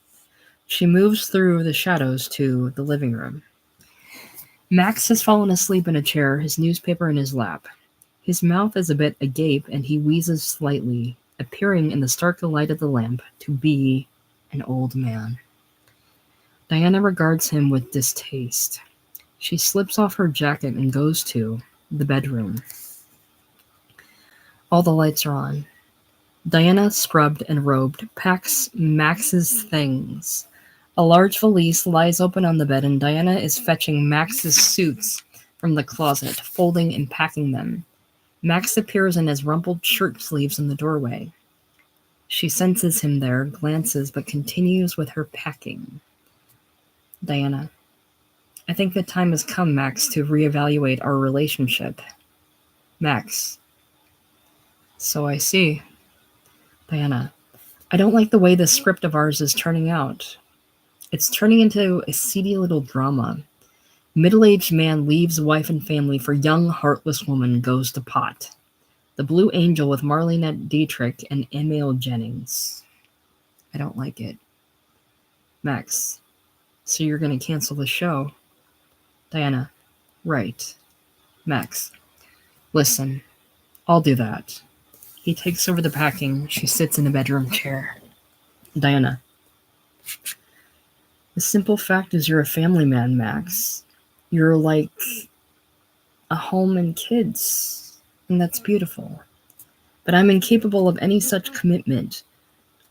She moves through the shadows to the living room. Max has fallen asleep in a chair, his newspaper in his lap. His mouth is a bit agape, and he wheezes slightly, appearing in the stark light of the lamp to be an old man. Diana regards him with distaste. She slips off her jacket and goes to the bedroom. All the lights are on. Diana, scrubbed and robed, packs Max's things. A large valise lies open on the bed, and Diana is fetching Max's suits from the closet, folding and packing them. Max appears in his rumpled shirt sleeves in the doorway. She senses him there, glances, but continues with her packing. Diana, I think the time has come, Max, to reevaluate our relationship. Max. So I see. Diana, I don't like the way this script of ours is turning out. It's turning into a seedy little drama. Middle-aged man leaves wife and family for young, heartless woman goes to pot. The Blue Angel with Marlene Dietrich and Emil Jennings. I don't like it. Max, so you're going to cancel the show? Diana, right. Max, listen, I'll do that. He takes over the packing. She sits in a bedroom chair. Diana, the simple fact is you're a family man, Max. You're like a home and kids, and that's beautiful. But I'm incapable of any such commitment.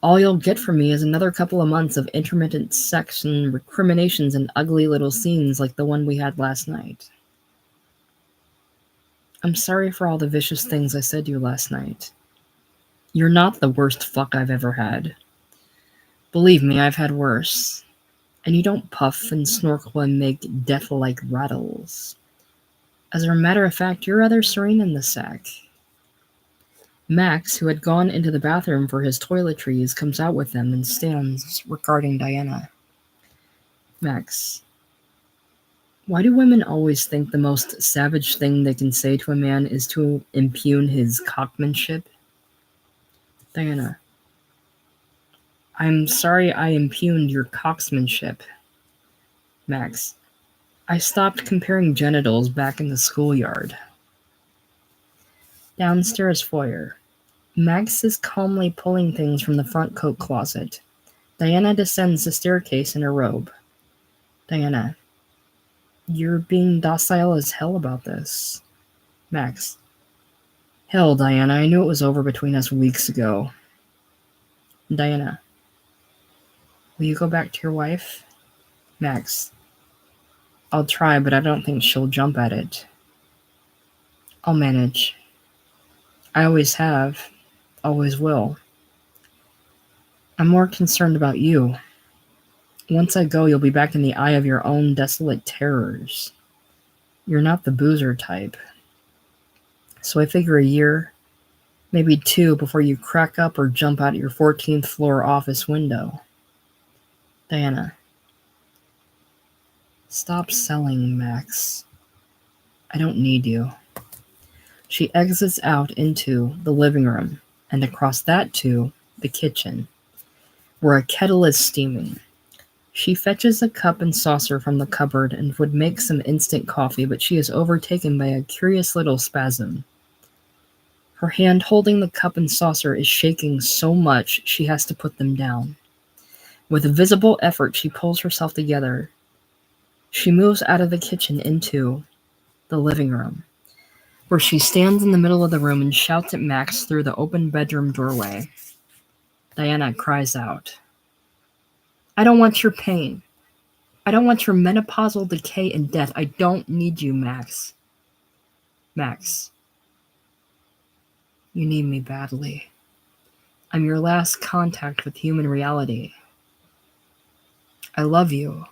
All you'll get from me is another couple of months of intermittent sex and recriminations and ugly little scenes like the one we had last night. I'm sorry for all the vicious things I said to you last night. You're not the worst fuck I've ever had. Believe me, I've had worse. And you don't puff and snorkel and make death-like rattles. As a matter of fact, you're rather serene in the sack. Max, who had gone into the bathroom for his toiletries, comes out with them and stands regarding Diana. Max, why do women always think the most savage thing they can say to a man is to impugn his cockmanship? Diana, I'm sorry I impugned your cocksmanship. Max, I stopped comparing genitals back in the schoolyard. Downstairs foyer. Max is calmly pulling things from the front coat closet. Diana descends the staircase in her robe. Diana, you're being docile as hell about this. Max, hell, Diana, I knew it was over between us weeks ago. Diana, will you go back to your wife? Max, I'll try, but I don't think she'll jump at it. I'll manage. I always have. Always will. I'm more concerned about you. Once I go, you'll be back in the eye of your own desolate terrors. You're not the boozer type. So I figure a year, maybe 2, before you crack up or jump out your 14th floor office window. Diana, stop selling, Max. I don't need you. She exits out into the living room and across that to the kitchen, where a kettle is steaming. She fetches a cup and saucer from the cupboard and would make some instant coffee, but she is overtaken by a curious little spasm. Her hand holding the cup and saucer is shaking so much she has to put them down. With a visible effort, she pulls herself together. She moves out of the kitchen into the living room, where she stands in the middle of the room and shouts at Max through the open bedroom doorway. Diana cries out, I don't want your pain. I don't want your menopausal decay and death. I don't need you, Max. Max, you need me badly. I'm your last contact with human reality. I love you,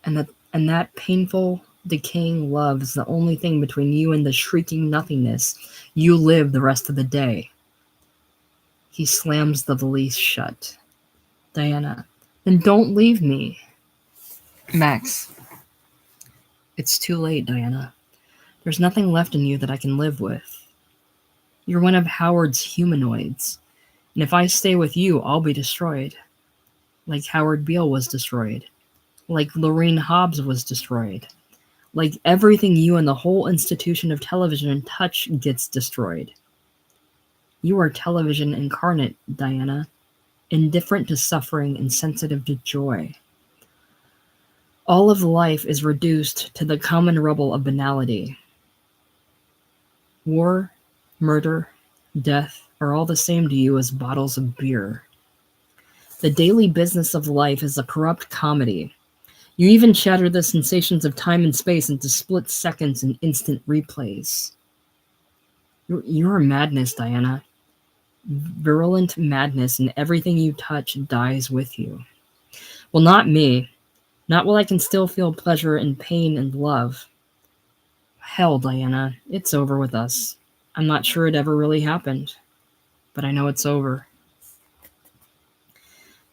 and that painful, decaying love is the only thing between you and the shrieking nothingness. You live the rest of the day. He slams the valise shut. Diana, then don't leave me. Max, it's too late, Diana. There's nothing left in you that I can live with. You're one of Howard's humanoids, and if I stay with you, I'll be destroyed. Like Howard Beale was destroyed. Like Lorraine Hobbs was destroyed. Like everything you and the whole institution of television touch gets destroyed. You are television incarnate, Diana, indifferent to suffering and sensitive to joy. All of life is reduced to the common rubble of banality. War, murder, death are all the same to you as bottles of beer. The daily business of life is a corrupt comedy. You even shatter the sensations of time and space into split seconds and instant replays. You're madness, Diana. Virulent madness, and everything you touch dies with you. Well, not me. Not while I can still feel pleasure and pain and love. Hell, Diana, it's over with us. I'm not sure it ever really happened, but I know it's over.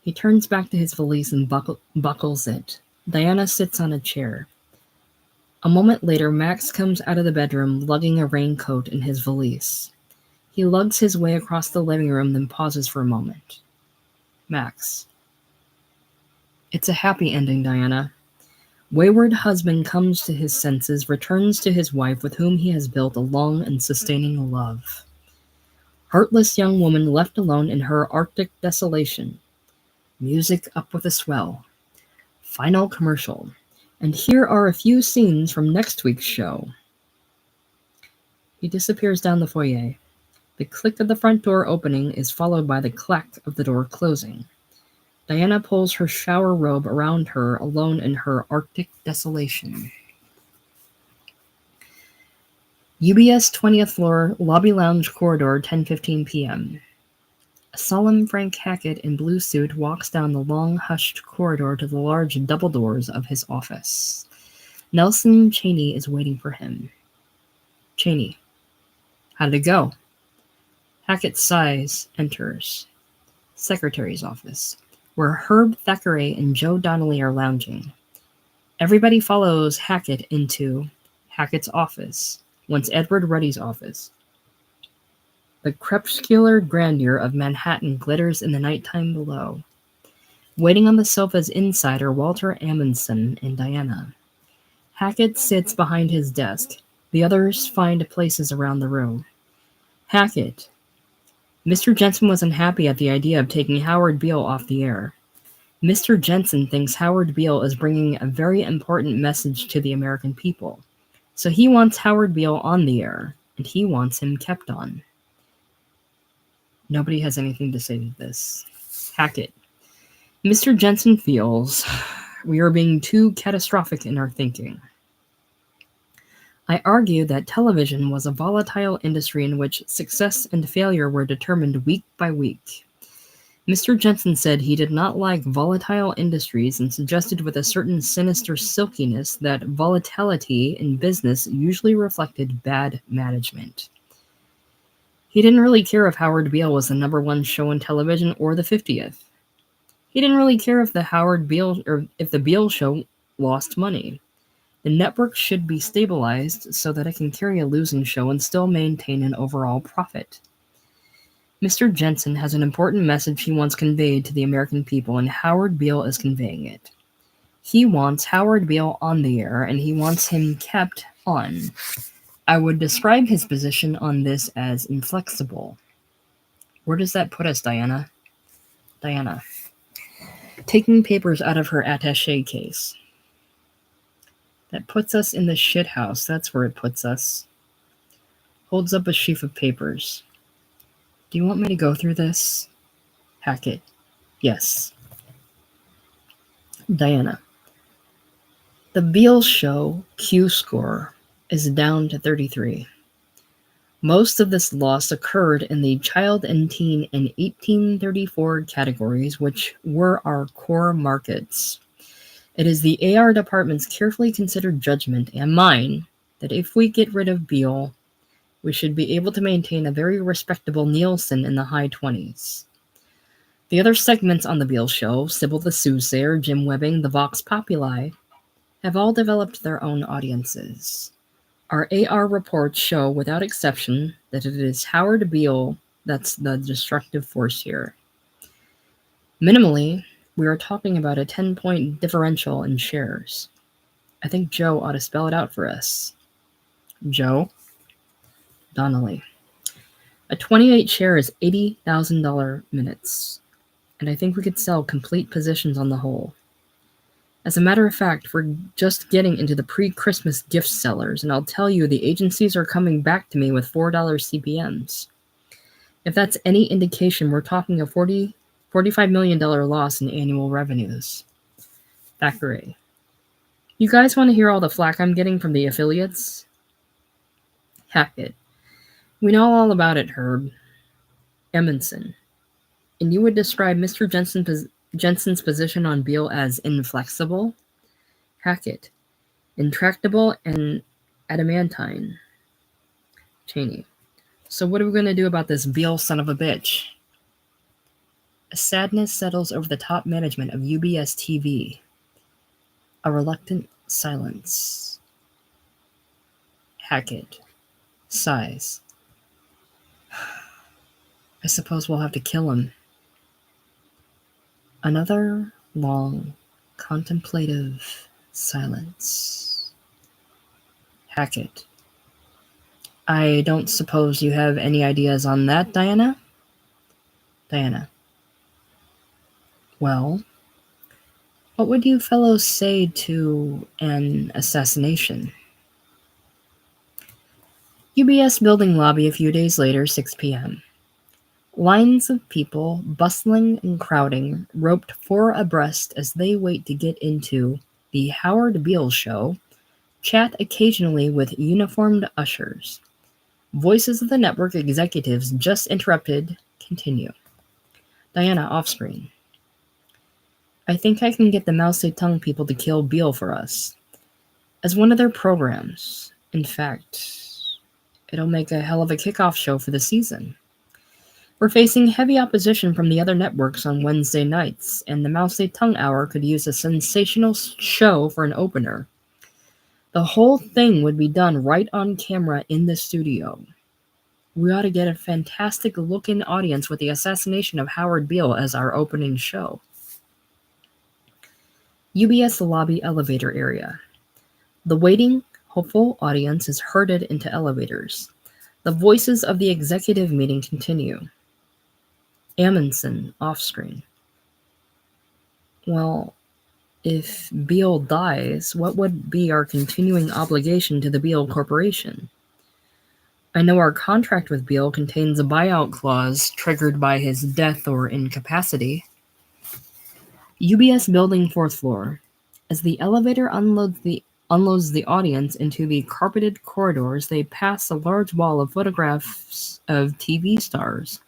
He turns back to his valise and buckles it. Diana sits on a chair. A moment later, Max comes out of the bedroom, lugging a raincoat in his valise. He lugs his way across the living room, then pauses for a moment. Max. It's a happy ending, Diana. Wayward husband comes to his senses, returns to his wife with whom he has built a long and sustaining love. Heartless young woman left alone in her Arctic desolation. Music up with a swell. Final commercial. And here are a few scenes from next week's show. He disappears down the foyer. The click of the front door opening is followed by the clack of the door closing. Diana pulls her shower robe around her, alone in her Arctic desolation. UBS 20th floor, lobby lounge corridor, 10:15 p.m. A solemn Frank Hackett in blue suit walks down the long, hushed corridor to the large double doors of his office. Nelson Chaney is waiting for him. Chaney. How did it go? Hackett sighs, enters. Secretary's office, where Herb Thackeray and Joe Donnelly are lounging. Everybody follows Hackett into Hackett's office, once Edward Ruddy's office. The crepuscular grandeur of Manhattan glitters in the nighttime below. Waiting on the sofas inside are Walter Amundsen and Diana. Hackett sits behind his desk. The others find places around the room. Hackett. Mr. Jensen was unhappy at the idea of taking Howard Beale off the air. Mr. Jensen thinks Howard Beale is bringing a very important message to the American people. So he wants Howard Beale on the air, and he wants him kept on. Nobody has anything to say to this. Hackett. Mr. Jensen feels we are being too catastrophic in our thinking. I argue that television was a volatile industry in which success and failure were determined week by week. Mr. Jensen said he did not like volatile industries and suggested with a certain sinister silkiness that volatility in business usually reflected bad management. He didn't really care if Howard Beale was the #1 show on television or the 50th. He didn't really care if the Beale show lost money. The network should be stabilized so that it can carry a losing show and still maintain an overall profit. Mr. Jensen has an important message he wants conveyed to the American people, and Howard Beale is conveying it. He wants Howard Beale on the air, and he wants him kept on. I would describe his position on this as inflexible. Where does that put us, Diana? Diana. Taking papers out of her attaché case. That puts us in the shithouse. That's where it puts us. Holds up a sheaf of papers. Do you want me to go through this? Hackett. Yes. Diana. The Beale show Q score is down to 33. Most of this loss occurred in the child and teen and 1834 categories, which were our core markets. It is the AR department's carefully considered judgment, and mine, that if we get rid of Beale, we should be able to maintain a very respectable Nielsen in the high 20s. The other segments on the Beale show, Sybil the Soothsayer, Jim Webbing, the Vox Populi, have all developed their own audiences. Our AR reports show, without exception, that it is Howard Beale that's the destructive force here. Minimally, we are talking about a 10-point differential in shares. I think Joe ought to spell it out for us. Joe Donnelly. A 28 share is $80,000 minutes, and I think we could sell complete positions on the whole. As a matter of fact, we're just getting into the pre-Christmas gift sellers, and I'll tell you the agencies are coming back to me with $4 CPMs. If that's any indication, we're talking a $45 million loss in annual revenues. Thackeray. You guys want to hear all the flack I'm getting from the affiliates? Hackett. We know all about it, Herb. Amundsen. And you would describe Mr. Jensen's position on Beale as inflexible? Hackett. Intractable and adamantine. Chaney. So what are we going to do about this Beale son of a bitch? A sadness settles over the top management of UBS TV. A reluctant silence. Hackett sighs. I suppose we'll have to kill him. Another long, contemplative silence. Hackett. I don't suppose you have any ideas on that, Diana? Diana. Well, what would you fellows say to an assassination? UBS building lobby a few days later, 6 p.m. Lines of people, bustling and crowding, roped four abreast as they wait to get into the Howard Beale Show, chat occasionally with uniformed ushers. Voices of the network executives just interrupted continue. Diana off-screen. I think I can get the Mao Zedong people to kill Beale for us. As one of their programs. In fact, it'll make a hell of a kickoff show for the season. We're facing heavy opposition from the other networks on Wednesday nights, and the Mao Zedong Hour could use a sensational show for an opener. The whole thing would be done right on camera in the studio. We ought to get a fantastic-looking audience with the assassination of Howard Beale as our opening show. UBS lobby elevator area. The waiting, hopeful audience is herded into elevators. The voices of the executive meeting continue. Amundsen off-screen. Well, if Beale dies, what would be our continuing obligation to the Beale Corporation? I know our contract with Beale contains a buyout clause triggered by his death or incapacity. UBS building 4th floor. As the elevator unloads the audience into the carpeted corridors, they pass a large wall of photographs of TV stars,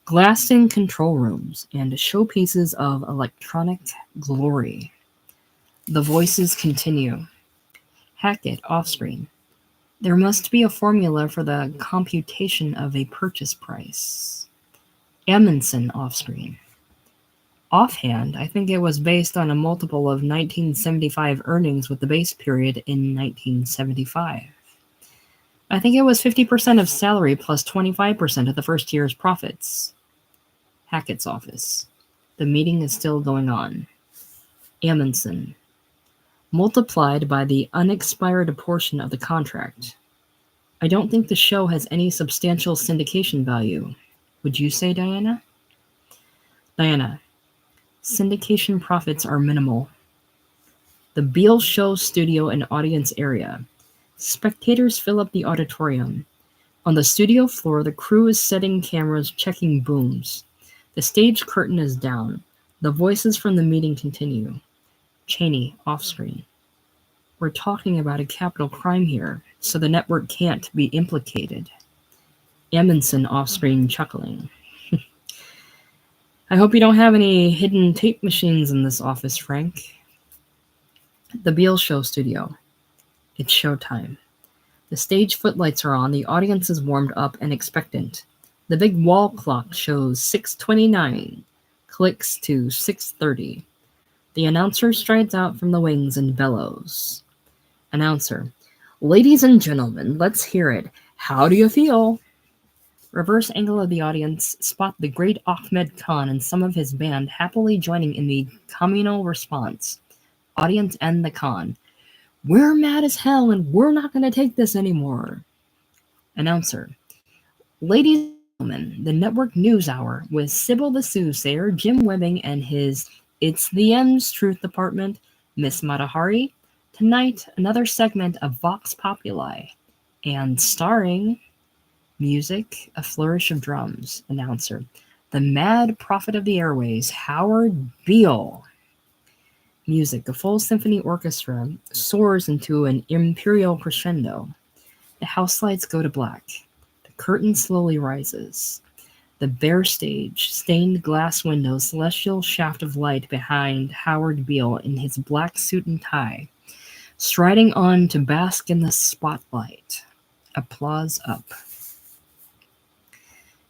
glassed-in control rooms, and showpieces of electronic glory. The voices continue. Hackett off-screen. There must be a formula for the computation of a purchase price. Amundsen off-screen. Offhand, I think it was based on a multiple of 1975 earnings with the base period in 1975. I think it was 50% of salary plus 25% of the first year's profits. Hackett's office. The meeting is still going on. Amundsen. Multiplied by the unexpired portion of the contract. I don't think the show has any substantial syndication value. Would you say, Diana? Diana. Syndication profits are minimal. The Beale Show studio and audience area. Spectators fill up the auditorium. On the studio floor, the crew is setting cameras, checking booms. The stage curtain is down. The voices from the meeting continue. Cheney, off-screen. We're talking about a capital crime here, so the network can't be implicated. Amundsen off-screen chuckling. I hope you don't have any hidden tape machines in this office, Frank. The Beale Show studio. It's showtime. The stage footlights are on, the audience is warmed up and expectant. The big wall clock shows 6:29, clicks to 6:30. The announcer strides out from the wings and bellows. Announcer. Ladies and gentlemen, let's hear it. How do you feel? Reverse angle of the audience, spot the great Ahmed Khan and some of his band happily joining in the communal response. Audience and the Khan. We're mad as hell and we're not going to take this anymore. Announcer. Ladies and gentlemen, the Network News Hour with Sybil the Soothsayer, Jim Webbing, and his It's the M's Truth Department, Miss Matahari. Tonight, another segment of Vox Populi. And starring... Music, a flourish of drums. Announcer. The mad prophet of the airways, Howard Beale. Music, a full symphony orchestra soars into an imperial crescendo. The house lights go to black. The curtain slowly rises. The bare stage, stained glass windows, celestial shaft of light behind Howard Beale in his black suit and tie, striding on to bask in the spotlight. Applause up.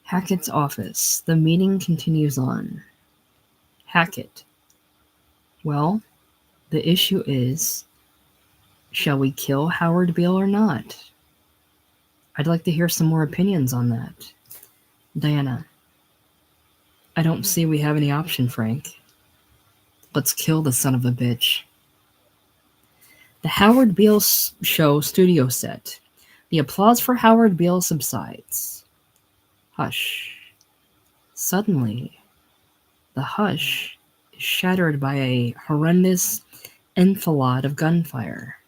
Hackett's office. The meeting continues on. Hackett. Well, the issue is, shall we kill Howard Beale or not? I'd like to hear some more opinions on that. Diana. I don't see we have any option, Frank. Let's kill the son of a bitch. The Howard Beale Show studio set. The applause for Howard Beale subsides. Hush. Suddenly, the hush is shattered by a horrendous enfilade of gunfire.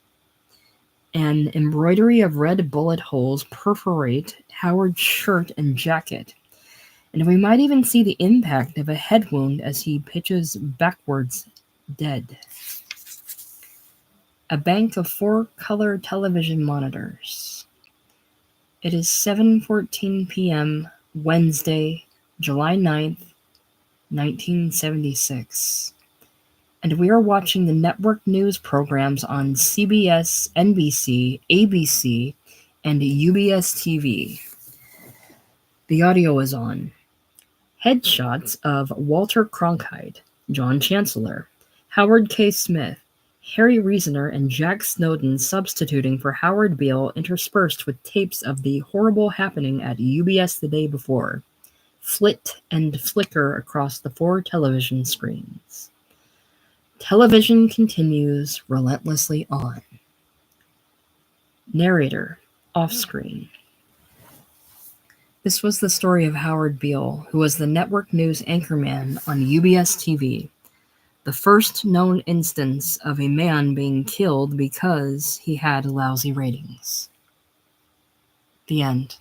An embroidery of red bullet holes perforate Howard's shirt and jacket, and we might even see the impact of a head wound as he pitches backwards, dead. A bank of 4-color television monitors. It is 7:14 p.m., Wednesday, July 9th, 1976. And we are watching the network news programs on CBS, NBC, ABC, and UBS TV. The audio is on. Headshots of Walter Cronkite, John Chancellor, Howard K. Smith, Harry Reasoner, and Jack Snowden substituting for Howard Beale, interspersed with tapes of the horrible happening at UBS the day before, flit and flicker across the 4 television screens. Television continues relentlessly on. Narrator, off-screen. This was the story of Howard Beale, who was the network news anchorman on UBS TV, the first known instance of a man being killed because he had lousy ratings. The end.